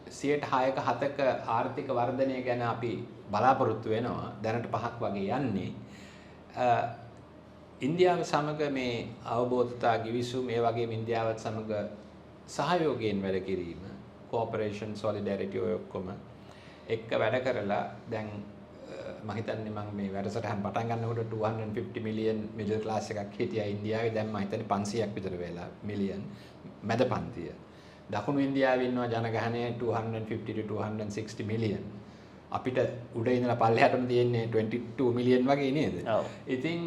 [SPEAKER 2] 6%ක 7ක ආර්ථික වර්ධනය ගැන අපි බලාපොරොත්තු වෙනවා. දැනට 5ක් වගේ යන්නේ. ඉන්දියාව සමග මේ අවබෝධතා ගිවිසුම් මේ වගේම ඉන්දියාවත් සමග සහයෝගයෙන් වැඩ කිරීම කෝපරේෂන් සොලිඩැරිටි ඔය ඔක්කොම එක්ක වැඩ කරලා දැන් මම හිතන්නේ මම මේ වැඩසටහන පටන් ගන්නකොට 250 මිලියන් මිඩල් ක්ලාස් එකක් හිටියා ඉන්දියාවේ. දැන් මම හිතන්නේ 500ක් විතර වෙලා මිලියන් මැද පන්තිය. දකුණු ඉන්දියාවේ ඉන්නවා ජනගහනය 250 to 260 මිලියන්. අපිට උඩ ඉඳලා පල්ලෙහාටම තියෙන්නේ 22 මිලියන් වගේ නේද?
[SPEAKER 1] ඔව්.
[SPEAKER 2] ඉතින්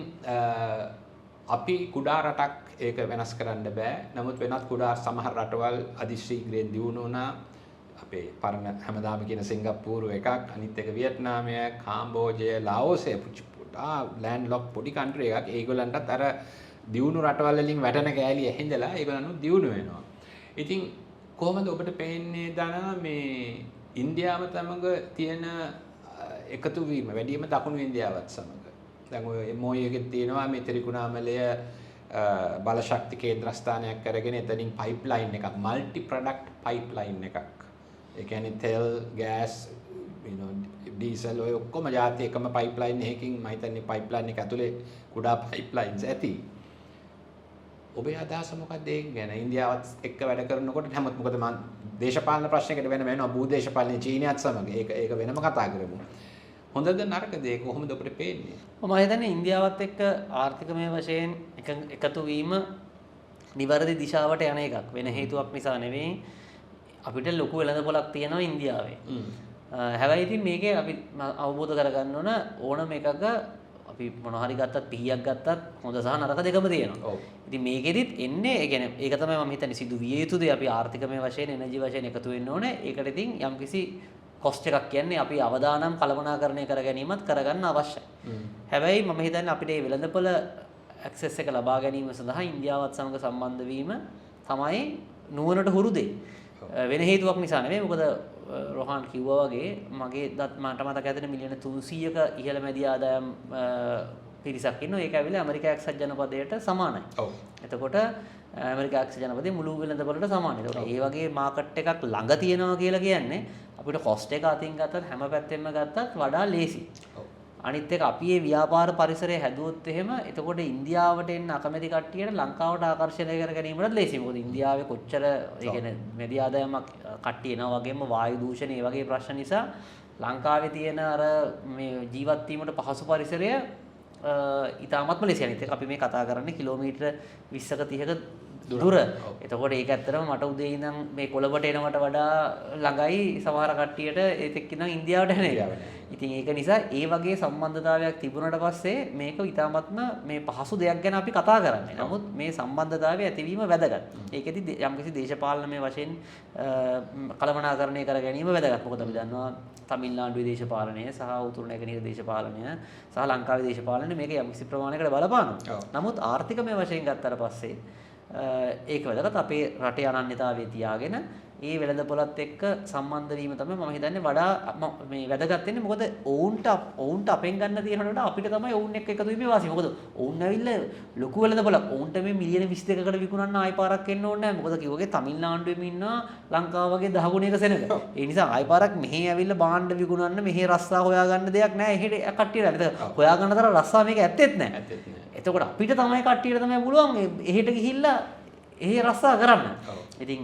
[SPEAKER 2] අපි කුඩා රටක් ඒක වෙනස් කරන්න බෑ. නමුත් වෙනත් කුඩා සමහර රටවල් අධිශීඝ්‍රයෙන් දියුණු වුණා. අපේ පරණ හැමදාම කියන සිංගප්පූරු එකක්, අනිත් එක වියට්නාමය, කාම්බෝජය, ලාෝසය පුඩා ලෑන්ඩ් ලොක් පොඩි කන්ට්‍රි එකක්. ඒගොල්ලන්ටත් අර දියුණු රටවල් වලින් වැටෙන කෑලි ඇහිඳලා ඒගොල්ලන්ට දියුණු වෙනවා. ඉතින් කොහොමද ඔබට පේන්නේ දනා මේ ඉන්දියාව සමග තියෙන එකතු වීම වැඩිම දකුණු ඉන්දියාවත් සමග. දැන් ඔය MOU එකේ තියෙනවා මේ ත්‍රිකුණාමලය බල ශක්ති කේන්ද්‍රස්ථානයක් කරගෙන එතනින් පයිප්ලයින් එකක් මල්ටි ප්‍රොඩක්ට් පයිප්ලයින් එකක්. ඒ කියන්නේ තෙල්, ගෑස්, ඩීසල් ඔය ඔක්කොම જાති එකම පයිප්ලයින් එකකින් මම හිතන්නේ පයිප්ලයින් එක ඇතුලේ කුඩා පයිප්ලයින්ස් ඇති. ඔබේ අදහස මොකක්ද ඒක ගැන? ඉන්දියාවත් එක්ක වැඩ කරනකොට නමුත් මොකද මම දේශපාලන ප්‍රශ්නයකට වෙනවා භූදේශපාලන චීනයත් සමග ඒක වෙනම කතා කරමු. හොඳද නරකද ඒක කොහොමද අපිට පේන්නේ?
[SPEAKER 1] මම හිතන්නේ ඉන්දියාවත් එක්ක ආර්ථිකමය වශයෙන් එකතු වීම නිවැරදි දිශාවට යන එකක්. වෙන හේතුවක් නිසා නෙවෙයි. අපිට ලොකු වෙළඳපොළක් තියෙනවා ඉන්දියාවේ. හැබැයි ඉතින් මේකේ අපි අවබෝධ කරගන්න ඕනම එකක අපි මොන හරි ගත්තත් පිහියක් ගත්තත් හොඳ සහ නරක දෙකම තියෙනවා. ඉතින් මේකෙදිත් එන්නේ ඒ කියන්නේ ඒක තමයි මම හිතන්නේ සිදු විය යුතු දේ. අපි ආර්ථිකමය වශයෙන් එනර්ජි වශයෙන් එකතු වෙන්න ඕනේ. ඒකට ඉතින් යම්කිසි කොස්ට් එකක් කියන්නේ අපි අවදානම් කළමනාකරණය කර ගැනීමත් කරගන්න අවශ්‍යයි. හැබැයි මම හිතන්නේ අපිට මේ වෙළඳපොළ ඇක්සස් එක ලබා ගැනීම සඳහා ඉන්දියාවත් සමග සම්බන්ධ වීම තමයි නුවණට හුරු දෙය. වෙන හේතුවක් නිසා නෙමෙයි. මොකද රොහාන් කිව්වා වගේ මගේ මට මතක ඇතන මිලියන 300ක ඉහළ මැදි ආදායම් පිරිසක් ඉන්නවා. ඒක ඇවිල්ලා ඇමරිකා එක්සත් ජනපදයට සමානයි.
[SPEAKER 2] ඔව්.
[SPEAKER 1] එතකොට ඇමරිකා එක්සත් ජනපදයේ මුළු වෙළඳපොළට සමානයි. ඒකට ඒ වගේ මාකට් එකක් ළඟ තියෙනවා කියලා කියන්නේ අපිට කොස්ට් එක අතින් ගත්තත් හැම පැත්තෙම ගත්තත් වඩා ලේසි. අනිත් එක අපි මේ ව්‍යාපාර පරිසරය හැදුවොත් එහෙම එතකොට ඉන්දියාවට එන්න අකමැති කට්ටියට ලංකාවට ආකර්ෂණය කර ගැනීමට ලේසියි. මොකද ඉන්දියාවේ කොච්චර ඒ කියන්නේ මැදි ආදායමක් කට්ටිය එනවා වගේම වායු දූෂණ ඒ වගේ ප්‍රශ්න නිසා ලංකාවේ තියෙන අර මේ ජීවත් වීමට පහසු පරිසරය ඉතාමත්ම ලේසියි. අනිත් එක අපි මේ කතා කරන්නේ කිලෝමීටර 20ක 30ක දුර. එතකොට ඒක ඇත්තටම මට උදේ ඉඳන් මේ කොළඹට එනවට වඩා ළඟයි සමහර කට්ටියට ඒත් ඉඳන් ඉන්දියාවට එන එක. ඉතින් ඒක නිසා ඒ වගේ සම්බන්ධතාවයක් තිබුණාට පස්සේ මේක ඉතාමත්ම මේ පහසු දෙයක් ගැන අපි කතා කරන්නේ. නමුත් මේ සම්බන්ධතාවය ඇතිවීම වැදගත්. ඒකෙදි යම්කිසි දේශපාලනමය වශයෙන් කළමනාකරණය කර ගැනීම වැදගත්. මොකද අපි දන්නවා තමිල්නාඩුවේ දේශපාලනය සහ උතුරු නැගෙනහිර දේශපාලනය සහ ලංකාවේ දේශපාලනය මේක යම්කිසි ප්‍රමාණයකට බලපානවා. නමුත් ආර්ථිකමය වශයෙන් ගත්තට පස්සේ ඒක වැදගත්. අපේ රටේ අනන්‍යතාවය තියාගෙන ඒ වෙළඳපොළත් එක්ක සම්බන්ධ වීම තමයි මම හිතන්නේ වඩා මේ වැදගත් වෙන්නේ. මොකද ඔවුන්ට අපෙන් ගන්න තියෙනවට වඩා අපිට තමයි ඔවුන් එක්ක එකතු වීමේ වාසිය. මොකද ඔවුන් ඇවිල්ලා ලොකු වෙළඳපොළක් ඔවුන්ට මේ මිලියන 22කට විකුණන්න ආයි පාරක් එන්න ඕනේ නැහැ. මොකද කිව්වගේ තමිල්නාඩුවේම ඉන්නවා ලංකාව වගේ 10 ගුණයක සෙනඟ. ඒ නිසා ආයි පාරක් මෙහි ඇවිල්ලා භාණ්ඩ විකුණන්න මෙහි රස්සා හොයාගන්න දෙයක් නැහැ. එහෙට කට්ටියට. ඒක හොයාගන්න තරම් රස්සා මේක ඇත්තෙත් නැහැ. එතකොට අපිට තමයි කට්ටියට තමයි පුළුවන් එහෙට ගිහිල්ලා ඒ රස්සා කරන්න. ඉතින්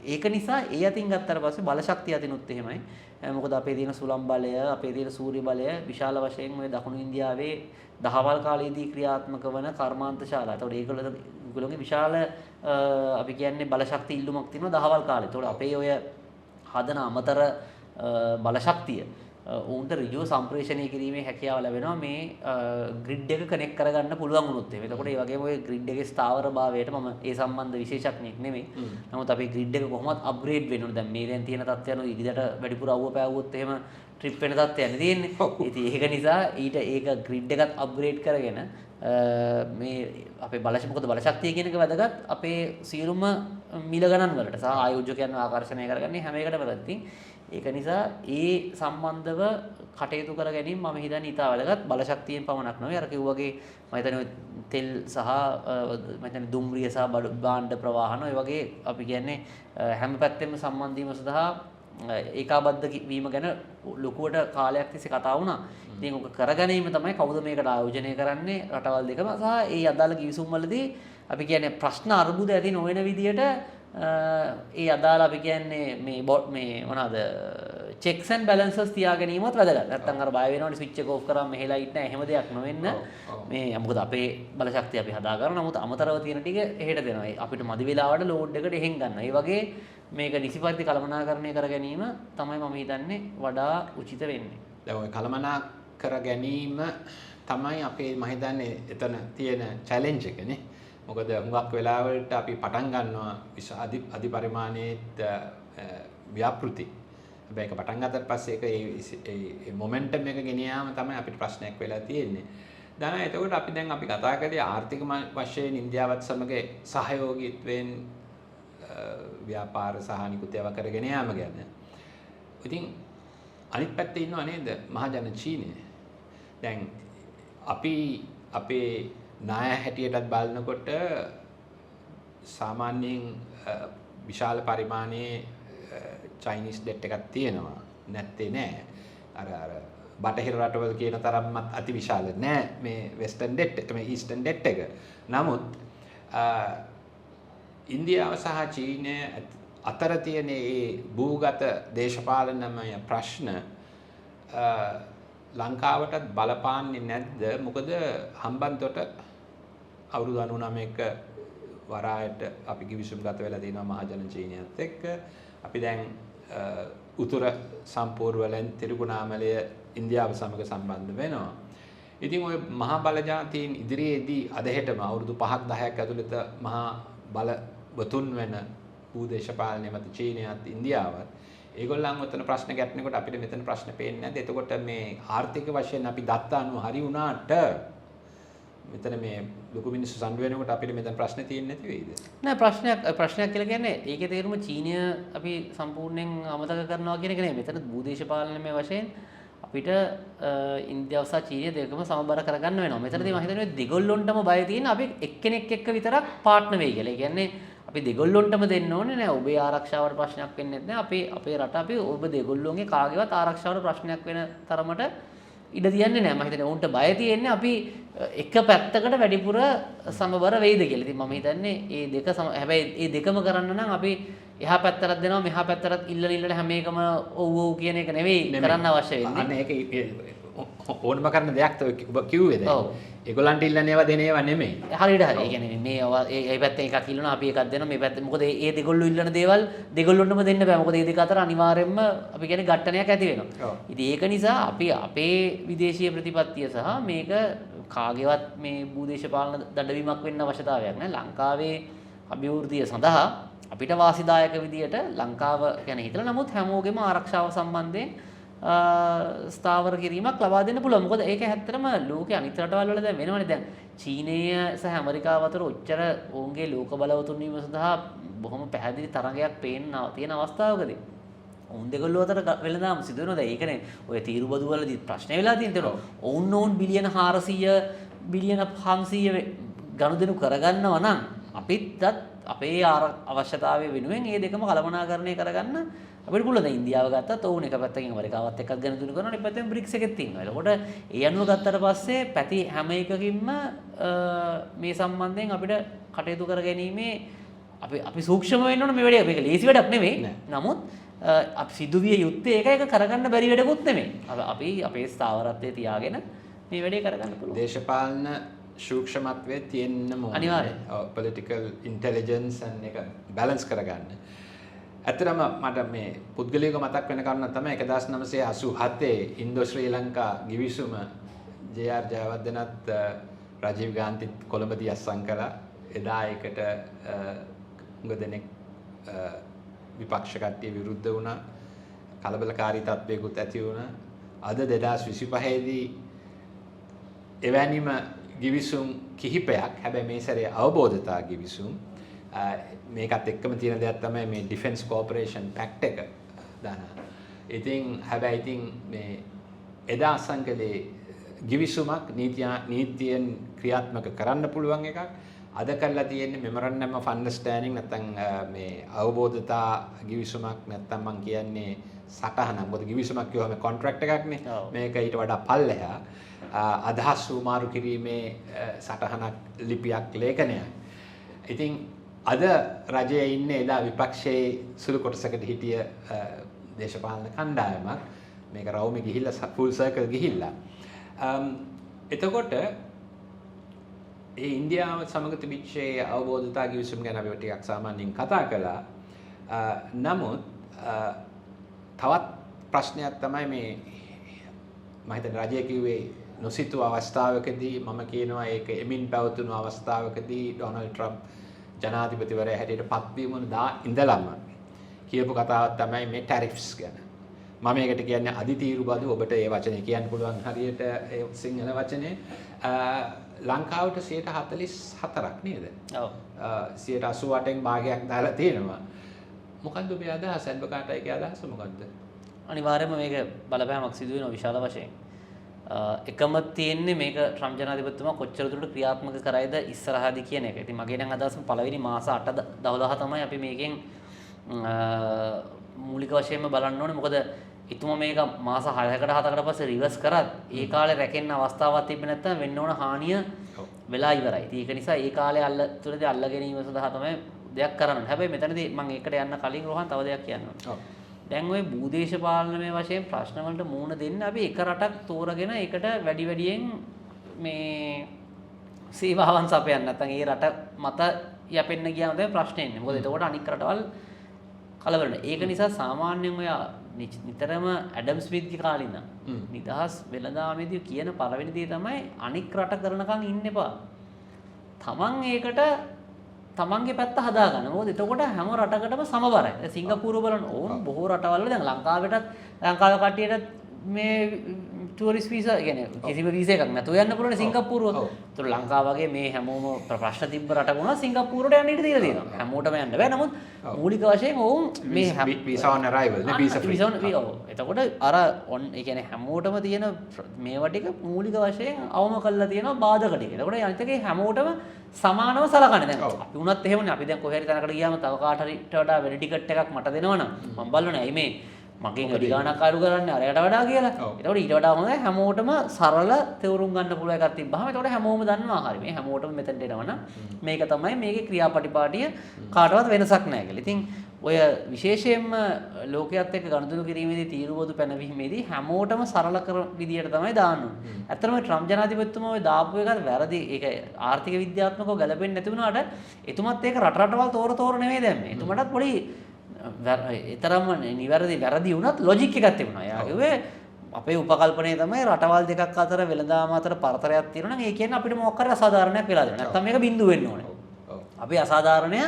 [SPEAKER 1] ඒක නිසා ඒ අතින් ගත්තට පස්සේ බල ශක්තිය අතිනුත් එහෙමයි. මොකද අපේ තියෙන සුළං බලය, අපේ තියෙන සූර්ය බලය විශාල වශයෙන් ඔය දකුණු ඉන්දියාවේ දහවල් කාලයේදී ක්‍රියාත්මක වන කර්මාන්ත ශාලා. ඒතකොට ඒගොල්ලෝගේ විශාල අපි කියන්නේ බල ශක්තිය ඉල්ලුමක් තියෙනවා දහවල් කාලේ. ඒතකොට අපේ ඔය හදන අමතර බල ශක්තිය උන්ට ඍජුව සම්ප්‍රේෂණය කිරීමේ හැකියාව ලැබෙනවා මේ ග්‍රිඩ් එක කනෙක්ට් කරගන්න පුළුවන් වුණොත් එහෙම. එතකොට ඒ වගේම ඔය ග්‍රිඩ් එකේ ස්ථාවරභාවයට මම ඒ සම්බන්ධ විශේෂඥයෙක් නෙමෙයි. නමුත් අපේ ග්‍රිඩ් එක කොහොමවත් අප්ග්‍රේඩ් වෙන්න ඕනේ. දැන් මේ දැන් තියෙන තත්ත්වයන් ඉදිරියට වැඩිපුර අවුව පෑවුවොත් එහෙම ට්‍රිප් වෙන තත්ත්වයන් තියෙන්නේ. ඉතින් ඒක නිසා ඊට ඒක ග්‍රිඩ් එකත් අප්ග්‍රේඩ් කරගෙන මේ අපේ මොකද බල ශක්තිය කියන එක වැදගත් අපේ සියලුම මිල ගණන් වලට සහ ආයෝජකයන්ව ආකර්ෂණය කරගන්නේ හැම එකටම වැදගත්. ඒක නිසා ඒ සම්බන්ධව කටයුතු කර ගැනීම මම හිතන්නේ ඉතා වැදගත්. බල ශක්තියෙන් පමණක් නෙවෙයි අර කිව්වාගේ මම හිතන්නේ තෙල් සහ මම හිතන්නේ දුම්රිය සහ භාණ්ඩ ප්‍රවාහන ඔය වගේ අපි කියන්නේ හැම පැත්තෙම සම්බන්ධ වීම සඳහා ඒකාබද්ධ වීම ගැන ලොකුවට කාලයක් තිස්සේ කතා වුණා. ඉතින් ඔක කරගැනීම තමයි කවුද මේකට ආයෝජනය කරන්නේ රටවල් දෙකම සහ ඒ අදාළ කිවිසුම් වලදී අපි කියන්නේ ප්‍රශ්න අර්බුද ඇති නොවන විදියට ඒ අදාළ අපි කියන්නේ මේ මොනවාද checks and balances තියා ගැනීමත් වැදගත්. නැත්තම් අර බය වෙනවනේ switch එක off කරාම මෙහෙ light නැහැ. එහෙම දෙයක් නොවෙන්න මේ මොකද අපේ බල ශක්තිය අපි හදා ගන්න. නමුත් අමතරව තියෙන ටික එහෙට දෙනවා. අපිට මදි වෙලාවට load එකට එහෙන් ගන්න. ඒ වගේ මේක නිසිපරිදි කළමනාකරණය කර ගැනීම තමයි මම හිතන්නේ වඩා උචිත වෙන්නේ.
[SPEAKER 2] දැන් ඔය කළමනාකර ගැනීම තමයි අපේ මම හිතන්නේ එතන තියෙන challenge එකනේ. මොකද හුඟක් වෙලාවලට අපි පටන් ගන්නවා අධි පරිමාණයේත් ව්‍යාපෘති. හැබැයි ඒක පටන් ගත්තට පස්සේ ඒක ඒ මොමන්ටම් එක ගෙන යාම තමයි අපිට ප්‍රශ්නයක් වෙලා තියෙන්නේ. දැන් එතකොට අපි කතා කරේ ආර්ථික වශයෙන් ඉන්දියාවත් සමග සහයෝගීත්වයෙන් ව්‍යාපාර සහ නිකුත් ඒවා කරගෙන යාම ගැන. ඉතින් අනිත් පැත්තේ ඉන්නව නේද මහජන චීනය. දැන් අපි අපේ ණය හැටියටත් බලනකොට සාමාන්‍යයෙන් විශාල පරිමාණයේ චයිනීස් ඩෙට් එකක් තියෙනවා. නැත්තේ නෑ. අර බටහිර රටවල් කියන තරම්වත් අති විශාල නෑ මේ වෙස්ටර්න් ඩෙට් එක, මේ ඊස්ටර්න් ඩෙට් එක. නමුත් ඉන්දියාව සහ චීනය අතර තියෙන මේ භූගත දේශපාලනමය ප්‍රශ්න ලංකාවටත් බලපාන්නේ නැද්ද? මොකද හම්බන්තොට අවුරුදු 99ක වරායට අපි කිවිසුම් ගත වෙලා තියෙනවා මහජන චීනයත් එක්ක. අපි දැන් උතුර සම්පූර්ණයෙන් තිරිකුණාමලය ඉන්දියාව සමග සම්බන්ධ වෙනවා. ඉතින් ওই මහා බල ජාතීන් ඉදිරියේදී අදහෙටම අවුරුදු 5ක් 10ක් ඇතුළත මහා බලවතුන් වෙන භූදේශපාලනය මත චීනයත් ඉන්දියාවත් ඒගොල්ලන් උතන ප්‍රශ්න ගැටෙනකොට අපිට මෙතන ප්‍රශ්න පේන්නේ නැද්ද? එතකොට මේ ආර්ථික වශයෙන් අපි දත්ත අනුව හරි වුණාට මෙතන මේ ලොකු මිනිස්සු සම්ඩ වෙනකොට අපිට මෙතන ප්‍රශ්න තියෙන්නේ නැති වෙයිද? නෑ
[SPEAKER 1] ප්‍රශ්නයක් කියලා කියන්නේ ඒකේ තේරුම චීනය අපි සම්පූර්ණයෙන් අමතක කරනවා කියන එක නෙමෙයි. මෙතන භූදේශපාලනමය වශයෙන් අපිට ඉන්දියාව සහ චීනය දෙකම සමබර කරගන්න වෙනවා. මෙතනදී මම හිතන්නේ දෙගොල්ලොන්ටම බය තියෙන අපි එක්කෙනෙක් එක්ක විතරක් පාර්ට්නර් වෙයි කියලා. ඒ කියන්නේ අපි දෙගොල්ලොන්ටම දෙන්න ඕනේ නෑ. ඔබේ ආරක්ෂාවට ප්‍රශ්නයක් වෙන්නේ නැහැ. අපේ රට අපි ඔබ දෙගොල්ලොන්ගේ කාගේවත් ආරක්ෂාවට ප්‍රශ්නයක් වෙන තරමට ඉඩ තියන්නේ නැහැ. මම හිතන්නේ උන්ට බය තියෙන්නේ අපි එක පැත්තකට වැඩිපුර සමබර වෙයිද කියලා. ඉතින් මම හිතන්නේ මේ දෙක හැබැයි මේ දෙකම කරන්න නම් අපි එහා පැත්තටත් දෙනවා මෙහා පැත්තටත් ඉල්ලන හැම එකම ඔව් ඔව් කියන එක නෙවෙයි කරන්න අවශ්‍ය වෙන්නේ.
[SPEAKER 2] අන්න ඒක ඕනම කරන දෙයක් ඔබ කිව්වේ දැන්. ඒගොල්ලන්ට ඉල්ලන ඒවා දෙන ඒවා නෙමෙයි.
[SPEAKER 1] හරියට හරි. ඒ කියන්නේ මේ පැත්තෙන් එකක් ඉල්ලනවා අපි එකක් දෙනවා මේ පැත්තෙන්. මොකද මේ දෙගොල්ලෝ ඉල්ලන දේවල් දෙගොල්ලොන්ටම දෙන්න බෑ. මොකද මේ දෙක අතර අනිවාර්යයෙන්ම අපි කියන්නේ ගැටණයක් ඇති වෙනවා. ඉතින් ඒක නිසා අපි අපේ විදේශීය ප්‍රතිපත්තිය සහ මේක කාගේවත් මේ භූදේශපාලන දඩවීමක් වෙන්න අවශ්‍යතාවයක් නැහැ. ලංකාවේ අභිවෘද්ධිය සඳහා අපිට වාසිදායක විදියට ලංකාව ගැන හිතලා නමුත් හැමෝගෙම ආරක්ෂාව සම්බන්ධයෙන් ස්ථාවර කිරීමක් ලබා දෙන්න පුළුවන්. මොකද ඒක ඇත්තටම ලෝකේ අනිත් රටවල් වල දැන් වෙනවනේ. දැන් චීනය සහ ඇමරිකාව අතර ඔච්චර ඔවුන්ගේ ලෝක බලවතුන් වීම සඳහා බොහොම පැහැදිලි තරගයක් පේන තියෙන අවස්ථාවකදී ඔවුන් දෙගොල්ලෝ අතර වෙලඳාම සිදු වෙනවා. දැන් ඒකනේ ඔය තීරුබදු වලදී ප්‍රශ්නේ වෙලා තියෙනවා. ඔවුන් බිලියන 400 බිලියන 500 ගනුදෙනු කරගන්නවා නම් අපිත් අපේ අවශ්‍යතාවය වෙනුවෙන් මේ දෙකම කළමනාකරණය කරගන්න අපිට පුළුවන්. දැන් ඉන්දියාව ගත්තත් ඕන එක පැත්තකින් ඇමරිකාවත් එක්කත් ගනුදෙනු කරනවා. අනිත් පැත්තෙන් බ්‍රික්ස් එකෙත් ඉන්නවා. එතකොට ඒ අනුව ගත්තට පස්සේ පැති හැම එකකින්ම මේ සම්බන්ධයෙන් අපිට කටයුතු කර ගැනීමේ අපි සූක්ෂම වෙන්න ඕනේ මේ වැඩේ. මේක ලේසි වැඩක් නෙවෙයි. නමුත් අපි සිදුවිය යුත්තේ ඒක කරගන්න බැරි වැඩකුත් නෙමෙයි. අපි අපේ ස්ථාවරත්වයේ තියාගෙන මේ වැඩේ කරගන්න පුළුවන්.
[SPEAKER 2] දේශපාලන සූක්ෂමත්වයේ තියෙන්න ඕනේ.
[SPEAKER 1] අනිවාර්යයෙන්.
[SPEAKER 2] පොලිටිකල් ඉන්ටෙලිජන්ස් එක බැලන්ස් කරගන්න. ඇත්තටම මට මේ පුද්ගලිකව මතක් වෙන කරුණ තමයි 1987 ඉන්දෝ ශ්‍රී ලංකා ගිවිසුම ජේ.ආර්. ජයවර්ධනත් රජීව් ගාන්ධිත් කොළඹදී අත්සන් කළා. එදා ඒකට උඟ දෙනෙක් විපක්ෂ කට්ටිය විරුද්ධ වුණා. කලබලකාරී තත්ත්වයකුත් ඇති වුණා. අද 2025 දී එවැනිම ගිවිසුම් කිහිපයක්, හැබැයි මේ සැරේ අවබෝධතා ගිවිසුම්, මේකත් එක්කම තියෙන දෙයක් තමයි මේ ඩිෆෙන්ස් කෝපරේෂන් පැක්ට් එක දානවා. ඉතින් හැබැයි ඉතින් මේ එදා අසංකලේ ගිවිසුමක් නීතියෙන් ක්‍රියාත්මක කරන්න පුළුවන් එකක්. අද කරලා තියෙන්නේ මෙමොරන්ඩම් ඔෆ් අන්ඩර්ස්ටෑන්ඩින් නැත්නම් මේ අවබෝධතා ගිවිසුමක් නැත්නම් මම කියන්නේ සටහනක්. මොකද ගිවිසුමක් කියවම කොන්ට්‍රැක්ට් එකක්නේ. මේක ඊට වඩා පල්ලෙහා අදහස් සුමාරු කිරීමේ සටහනක්, ලිපියක්, ලේඛනයක්. ඉතින් අද රජයේ ඉන්නේ එදා විපක්ෂයේ සුළු කොටසකට හිටිය දේශපාලන කණ්ඩායමක්. මේක රවුමේ ගිහිල්ලා ෆුල් සර්කල් ගිහිල්ලා. එතකොට ඒ ඉන්දියාව සමග තිබිච්ච අවබෝධතා ගිවිසුම් ගැන අපි ටිකක් සාමාන්‍යයෙන් කතා කළා. නමුත් තවත් ප්‍රශ්නයක් තමයි මේ මම හිතන්නේ රජය කිව්වේ නොසිතූ අවස්ථාවකදී, මම කියනවා ඒක එමින් පැවතුණු අවස්ථාවකදී ඩොනල්ඩ් ට්‍රම්ප් ජනාධිපතිවරයා හැටියට පත්වීම දා ඉඳලම කියපු කතාවක් තමයි මේ ටැරිෆ්ස් ගැන. මම ඒකට කියන්නේ අදිතීරු බදු. ඔබට ඒ වචනේ කියන්න පුළුවන් හරියට ඒ සිංහල වචනේ. ලංකාවට 44ක් නේද? ඔව්. 88න් භාගයක් දාලා තියෙනවා. මොකද්ද ඔබේ අදහස? ඇඩ්වොකේට් අයගේ අදහස මොකද්ද?
[SPEAKER 1] අනිවාර්යයෙන්ම මේක බලපෑමක් සිදු වෙනවා විශාල වශයෙන්. එකම තියෙන්නේ මේක ට්‍රම්ප් ජනාධිපතිතුමා කොච්චර දුරට ක්‍රියාත්මක කරයිද ඉස්සරහදී කියන එක. ඉතින් මගේ නම් අදහස පළවෙනි මාස 8 10 තමයි අපි මේකෙන් මූලික වශයෙන්ම බලන්න ඕනේ. මොකද ඉතුම මේක මාස 6කට 7කට පස්සේ රිවර්ස් කරත් ඒ කාලේ රැකෙන්න අවස්ථාවක් තිබෙන්නේ නැත්නම් වෙන්න ඕන හානිය වෙලා ඉවරයි. ඉතින් ඒක නිසා ඒ කාලේ තුරදී අල්ල ගැනීම සඳහා තමයි දෙයක් කරන්න. හැබැයි මෙතනදී මම ඒකට යන්න කලින් රෝහන් තව දෙයක් කියන්න ඕනේ. දැන් ওই භූදේශපාලනමය වශයෙන් ප්‍රශ්න වලට මුහුණ දෙන්න අපි එක රටක් තෝරගෙන ඒකට වැඩි වැඩියෙන් මේ සේවාවන් සපයන්න නැත්නම් ඒ රට මත යැපෙන්න ගියාම තමයි ප්‍රශ්නේ එන්නේ. මොකද එතකොට අනික් රටවල් කලබල වෙනවා. ඒක නිසා සාමාන්‍යයෙන් ඔය නිතරම ඇඩම් ස්මිත්ගේ කාලේ ඉඳන් නිදහස් වෙළඳාමේදී කියන පළවෙනි දේ තමයි අනික් රට කරනකම් ඉන්න එපා. තමන් ඒකට තමන්ගේ පැත්ත හදාගන්න. මොකද එතකොට හැම රටකටම සමබරයි. දැන් සිංගප්පූරුව බලන්න ඕන බොහෝ රටවල් වල දැන් ලංකාවේ කට්ටියට මේ ටූරිස්ට් වීසා කියන්නේ කිසිම වීසා එකක් නැතුව යන්න පුළුවන් සිංගප්පූරුව. ඒතර ලංකාව වගේ මේ හැමෝම ප්‍රශ්න තිබ්බ රටක වුණා සිංගප්පූරුවට යන්න ඉඩ දීලා තියෙනවා. හැමෝටම යන්න බෑ. නමුත් මූලික වශයෙන් ඔවුන් මේ
[SPEAKER 2] visa on arrival නේ visa free.
[SPEAKER 1] එතකොට අර ඒ කියන්නේ හැමෝටම තියෙන මේවා ටික මූලික වශයෙන් අවම කරලා තියෙනවා බාධක ටික. එතකොට අනිත් එකේ හැමෝටම සමානව සලකන්නේ. දැන් අපි වුණත් එහෙමනේ. අපි දැන් කොහේ හරි තැනකට ගියාම තව කාට හරිට වඩා වැඩි ටිකට් එකක් මට දෙනවනම් මම බලන්නේ ඇයි මේ මගෙන් වැඩි ගාණක් අඩු කරන්නේ අරයට වඩා කියලා. ඒතකොට ඊට වඩා හොඳයි හැමෝටම සරල තේරුම් ගන්න පුළුවන් එකක් තිබ්බහම ඒතකොට හැමෝම දන්නවා හරි මේ හැමෝටම මෙතනට එනවනම් මේක තමයි මේකේ ක්‍රියාපටිපාටිය කාටවත් වෙනසක් නැහැ කියලා. ඉතින් ඔය විශේෂයෙන්ම ලෝකයේත් එක්ක ගනුදෙනු කිරීමේදී තීරුවදු පැනවීමේදී හැමෝටම සරල කර විදියට තමයි දාන්න ඕනේ. ඇත්තටම ට්‍රම්ප් ජනාධිපතිතුමා ඔය දාපු එකත් වැරදි. ඒක ආර්ථික විද්‍යාත්මකව ගැලපෙන්නේ නැති වුණාට එතුමත් ඒක රටවල් තෝර නෙමෙයි දැම්මේ. එතුමටත් පොඩි තරම නිවැරදි වැරදි වුණත් ලොජික් එකක් තිබුණා. එයා කිව්වේ අපේ උපකල්පනය තමයි රටවල් දෙකක් අතර වෙළඳාම අතර පරතරයක් තියෙනවා නම් ඒ කියන්නේ අපිට මොකක් හරි අසාධාරණයක් වෙලා දෙනවා. නැත්තම් මේක බිඳුව වෙන්න ඕනේ. අපි අසාධාරණය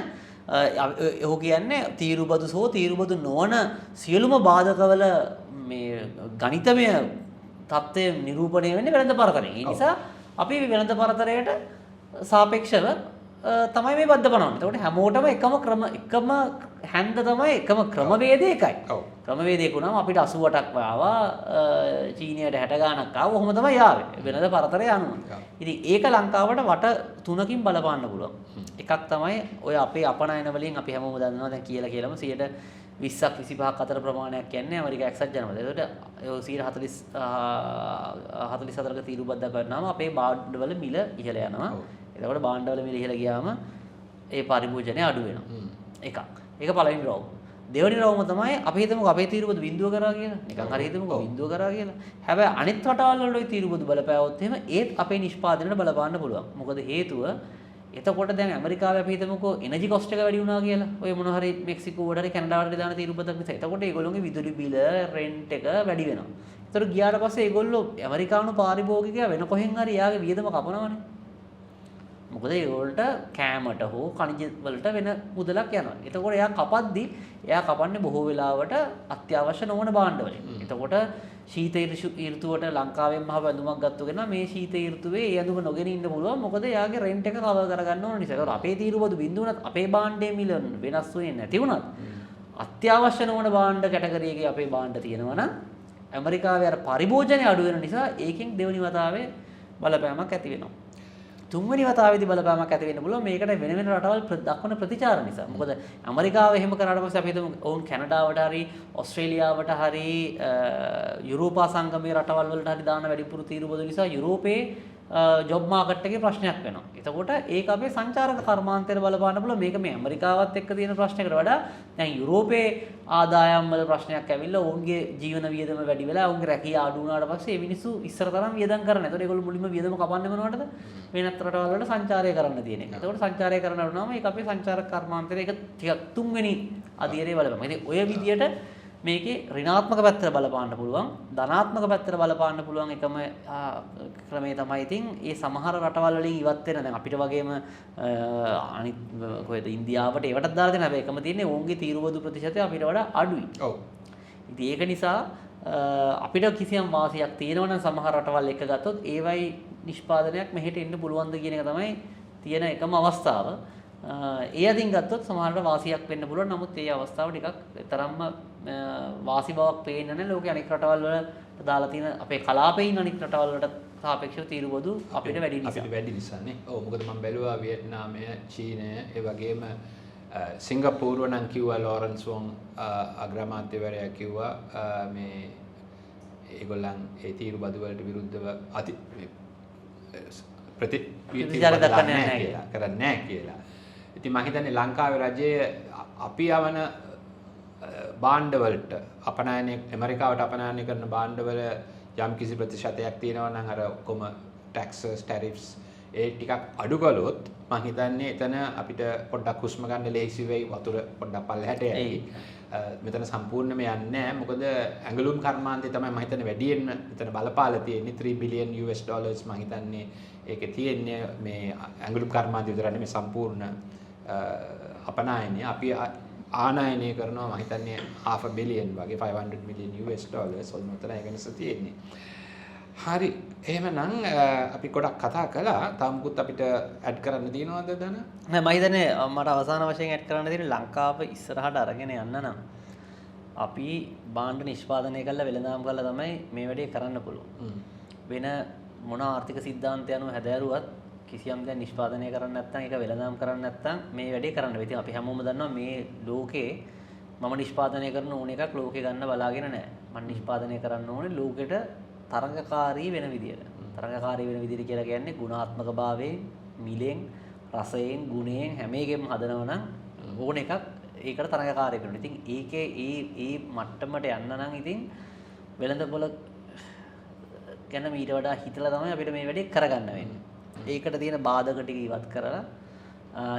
[SPEAKER 1] ඔහු කියන්නේ තීරුබදු සෝ තීරුබදු නොවන සියලුම බාධකවල මේ ගණිතමය தත්ත්වය නිරූපණය වෙන්නේ වෙළඳ පරතරයෙන්. ඒ නිසා අපි වෙළඳ පරතරයට සාපේක්ෂව තමයි මේ බද්ධ පනවන්නේ. එතකොට හැමෝටම එකම හැන්ද තමයි එකම ක්‍රමවේදය එකයි. ක්‍රමවේදයක උනම අපිට 88ක් ආවා චීනියට 60 ගාණක් ආවා. ඔහොම තමයි ආවේ. වෙනද පරතරය අනුව. ඉතින් ඒක ලංකාවට වට තුනකින් බලපාන්න පුළුවන්. එකක් තමයි ඔය අපේ අපනයන වලින් අපි හැමෝම දන්නවා දැන් කියලාම 20ක් 25ක් අතර ප්‍රමාණයක් කියන්නේ ඇමරිකා එක්සත් ජනපදය. ඒකට 44ක තීරුබද්දක් කරනවාම අපේ බාණ්ඩවල මිල ඉහළ යනවා. එතකොට බාණ්ඩවල මිල ඉහළ ගියාම ඒ පරිභෝජනය අඩු වෙනවා. එකක්. ඒක පළවෙනි රෝම. දෙවෙනි රෝම තමයි අපි හිතමුකෝ අපේ තීරුබදු බිඳුව කරා කියලා. නිකන් හරි හිතමුකෝ බිඳුව කරා කියලා. හැබැයි අනිත් රටවල් වල ওই තීරුබදු බලපෑවොත් එහෙම ඒත් අපේ නිෂ්පාදනයට බලපාන්න පුළුවන්. මොකද හේතුව එතකොට දැන් ඇමරිකාවේ අපි හිතමුකෝ එනර්ජි කොස්ට් එක වැඩි වුණා කියලා. ඔය මොන හරි මෙක්සිකෝවට හරි කැනඩාවට දාන තීරුබදක් නිසා. එතකොට ඒගොල්ලෝගේ විදුලි බිල රෙන්ට් එක වැඩි වෙනවා. ඒතර ගියාට පස්සේ ඒගොල්ලෝ ඇමරිකානු පාරිභෝගිකයා වෙන කොහෙන් හරි එයාගේ වියදම කපනවනේ. මොකද ඒගොල්ලන්ට කෑමට හෝ khනිජ වලට වෙන මුදලක් යනවා. එතකොට එයා කපද්දි එයා කපන්නේ බොහෝ වෙලාවට අත්‍යවශ්‍ය නොවන භාණ්ඩ වලින්. එතකොට ශීත ඍතුවට ලංකාවෙන්ම වැඳුමක් ගත්තු කෙනා මේ ශීත ඍතුවේ ඒ ඇඳුම නොගෙන ඉන්න පුළුවන්. මොකද එයාගේ රෙන්ට් එක කවර් කරගන්න ඕන නිසා. ඒක අපේ තීරුබදු බින්දුවනත් අපේ භාණ්ඩයේ මිල වෙනස් වෙන්නේ නැති වුණත් අත්‍යවශ්‍ය නොවන භාණ්ඩ කැටගරි එකේ අපේ භාණ්ඩ තියෙනවා නම් ඇමරිකාවේ අර පරිභෝජනය අඩු වෙන නිසා ඒකෙන් දෙවෙනි වතාවේ බලපෑමක් ඇති වෙනවා. තුන්වෙනි වතාවේදී බලපෑමක් ඇති වෙන්න පුළුවන් මේකට වෙන වෙන රටවල් දක්වන ප්‍රතිචාර නිසා. මොකද ඇමරිකාව එහෙම කරාට පස්සේ අපි හිතමු ඔවුන් කැනඩාවට හරි ඕස්ට්‍රේලියාවට හරි යුරෝපා සංගමයේ රටවල් වලට හරි දාන වැඩිපුර තීරුබදු නිසා යුරෝපයේ ජොබ් මාකට් එකේ ප්‍රශ්නයක් වෙනවා. එතකොට ඒක අපේ සංචාරක කර්මාන්තයට බලපාන්න පුළුවන්. මේක මේ ඇමරිකාවත් එක්ක තියෙන ප්‍රශ්නයකට වඩා දැන් යුරෝපයේ ආදායම් වල ප්‍රශ්නයක් ඇවිල්ලා ඔවුන්ගේ ජීවන වියදම වැඩි වෙලා ඔවුන්ගේ රැකියාව අඩු වුණාට පස්සේ මේ මිනිස්සු ඉස්සර තරම් වියදම් කරන්නේ නැහැ. ඒතකොට ඒගොල්ලෝ මුලින්ම වියදම කපන්නේ මොනවටද? වෙනත් රටවල් වලට සංචාරය කරන්න තියෙන එක. ඒතකොට සංචාරය කරන්න වුණාම ඒක අපේ සංචාරක කර්මාන්තයට ඒක ටිකක් තුන්වෙනි අධීරයේ බලපෑම. ඉතින් ඔය විදියට මේකේ ඍණාත්මක පැත්තට බලපාන්න පුළුවන් ධනාත්මක පැත්තට බලපාන්න පුළුවන් එකම ක්‍රමය තමයි ඉතින් ඒ සමහර රටවල් වලින් ඉවත් වෙන දැන් අපිට වගේම අනිත් කොහෙද ඉන්දියාවට ඒවටත් දාලා දෙන හැබැයි එකම තියෙන්නේ ඔවුන්ගේ තීරුබදු ප්‍රතිශතය අපිට වඩා අඩුයි. ඔව්. ඉතින් ඒක නිසා අපිට කිසියම් වාසියක් තියෙනවා නම් සමහර රටවල් එක ගත්තොත් ඒවයි නිෂ්පාදනයක් මෙහෙට එන්න පුළුවන්ද කියන එක තමයි තියෙන එකම අවස්ථාව. ඒ අතින් ගත්තොත් සමහරට වාසියක් වෙන්න පුළුවන්. නමුත් ඒ අවස්ථාව ටිකක් තරම්ම වාසි බවක් පේන්නේ නැහැ. ලෝකේ අනෙක් රටවල් වලට දාලා තියෙන අපේ කලාපේ ඉන්න අනෙක් රටවල් වලට සාපේක්ෂව තීරුබදු අපිට වැඩි නිසා. අපිට වැඩි නිසානේ. ඔව් මොකද මම බැලුවා වියට්නාමය, චීනය, ඒ වගේම සිංගප්පූරුව නම් කිව්වා ලෝරන්ස් වොන් අග්‍රාමාත්‍යවරයා කිව්වා මේ ඒගොල්ලන් ඒ තීරුබදු වලට විරුද්ධව ප්‍රතිචාර කරන්නේ නැහැ කියලා. ඉතින් මම හිතන්නේ ලංකාවේ රජය අපි යවන භාණ්ඩවලට අපනයනය ඇමරිකාවට අපනයනය කරන භාණ්ඩවල යම් කිසි ප්‍රතිශතයක් තියෙනවා නම් අර ඔක්කොම ටැක්සස් ටැරිෆ්ස් ඒ ටිකක් අඩු කළොත් මම හිතන්නේ එතන අපිට පොඩ්ඩක් හුස්ම ගන්න ලේසි වෙයි වතුර පොඩ්ඩක් පල්ලෙහාට යයි. මෙතන සම්පූර්ණයෙන්ම යන්නේ නැහැ. මොකද ඇඟලුම් කර්මාන්තය තමයි මම හිතන්නේ වැඩියෙන්ම මෙතන බලපාලා තියෙන්නේ $3 billion මම හිතන්නේ ඒකේ තියෙන්නේ මේ ඇඟලුම් කර්මාන්තය විතරනේ මේ සම්පූර්ණ අපනයනය අපි ආනයනය කරනවා මම හිතන්නේ $500 million වගේ $500 million ඔන්නතර ඒක නිසා තියෙන්නේ. හරි එහෙමනම් අපි ගොඩක් කතා කළා. තාමකුත් අපිට ඇඩ් කරන්න තියෙනවද දන? නෑ මම හිතන්නේ මට අවසාන වශයෙන් ඇඩ් කරන්න තියෙන්නේ ලංකාව ඉස්සරහට අරගෙන යන්න නම් අපි භාණ්ඩ නිෂ්පාදනය කරලා වෙළඳාම් කරලා තමයි මේ වැඩේ කරන්න පුළුවන්. වෙන මොන ආර්ථික සිද්ධාන්ත යනුව හැදෑරුවත් කිසියම් දැන් නිෂ්පාදනය කරන්න නැත්නම් ඒක වෙළඳාම් කරන්න නැත්නම් මේ වැඩේ කරන්න බැහැ. ඉතින් අපි හැමෝම දන්නවා මේ ලෝකේ මම නිෂ්පාදනය කරන ඕන එකක් ලෝකේ ගන්න බලාගෙන නැහැ. මම නිෂ්පාදනය කරන්න ඕනේ ලෝකෙට තරඟකාරී වෙන විදියට. තරඟකාරී වෙන විදියට කියලා කියන්නේ ගුණාත්මක භාවයෙන්, මිලෙන්, රසයෙන්, ගුණයෙන් හැම එකෙම හදනවා නම් ඕන එකක් ඒකට තරඟකාරී වෙනවා. ඉතින් ඒකේ ඒ මට්ටමට යන්න නම් ඉතින් වෙළඳපොළ ගැන ඊට වඩා හිතලා තමයි අපිට මේ වැඩේ කරගන්න වෙන්නේ. ඒකට තියෙන බාධක ටික ඉවත් කරලා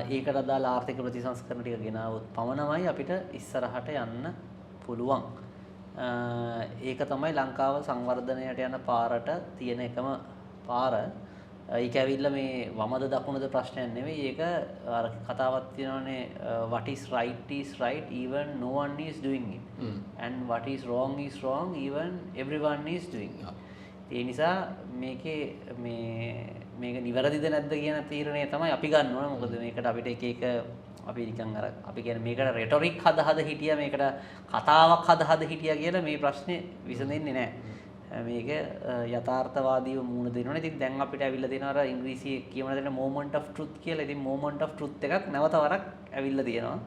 [SPEAKER 1] ඒකට අදාළ ආර්ථික ප්‍රතිසංස්කරණ ටික ගෙනාවොත් පමණමයි අපිට ඉස්සරහට යන්න පුළුවන්. ඒක තමයි ලංකාව සංවර්ධනයට යන පාරට තියෙන එකම පාර. ඒක ඇවිල්ලා මේ වමද දකුණද ප්‍රශ්නයක් නෙවෙයි. ඒක අර කතාවක් තියෙනවානේ what is right even no one is doing it. And what is wrong even everyone is doing it. ඒ නිසා මේකේ මේක නිවැරදිද නැද්ද කියන තීරණය තමයි අපි ගන්න ඕන. මොකද මේකට අපිට එක අපි නිකන් අර අපි කියන්නේ මේකට රෙටොරික් හද හිටියා මේකට කතාවක් හද හිටියා කියලා මේ ප්‍රශ්නේ විසඳෙන්නේ නැහැ. මේක යථාර්ථවාදීව මුහුණ දෙනවනේ. ඉතින් දැන් අපිට ඇවිල්ලා තියෙනවා අර ඉංග්‍රීසියේ කියවන දෙන moment of truth කියලා. ඉතින් moment of truth එකක් නැවත වරක් ඇවිල්ලා තියෙනවා.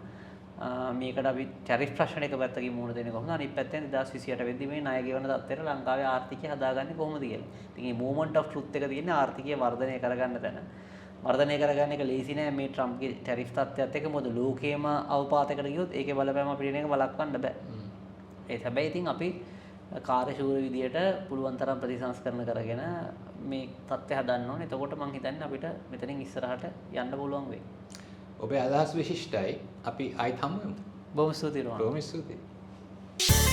[SPEAKER 1] මේකට අපි ටැරිෆ් ප්‍රශ්න එක පැත්තකින් මුහුණ දෙන්නේ කොහොමද? අනිත් පැත්තෙන් 2028 වෙද්දී මේ ණය ගෙවන තත්ත්වයට ලංකාවේ ආර්ථිකය හදාගන්නේ කොහොමද කියලා. ඉතින් මේ moment of truth එක තියෙන්නේ ආර්ථිකය වර්ධනය කරගන්න තැන. වර්ධනය කරගන්න එක ලේසි නෑ මේ ට්‍රම්ප්ගේ ටැරිෆ් තත්ත්වයත් එක්ක. මොකද ලෝකේම අවපාතයකට ගියොත් ඒකේ බලපෑම අපිට එන එක වළක්වන්න බෑ. ඒත් හැබැයි ඉතින් අපි කාර්යශූර විදියට පුළුවන් තරම් ප්‍රතිසංස්කරණ කරගෙන මේ තත්ත්වය හදන්න ඕනේ. එතකොට මම හිතන්නේ අපිට මෙතනින් ඉස්සරහට යන්න පුළුවන් වෙයි.
[SPEAKER 2] ඔබේ අදහස් විශිෂ්ටයි. අපි ආයිත් හමු වෙමු.
[SPEAKER 1] බොහොම ස්තුතියි රෝහන්.
[SPEAKER 2] බොහොම ස්තුතියි.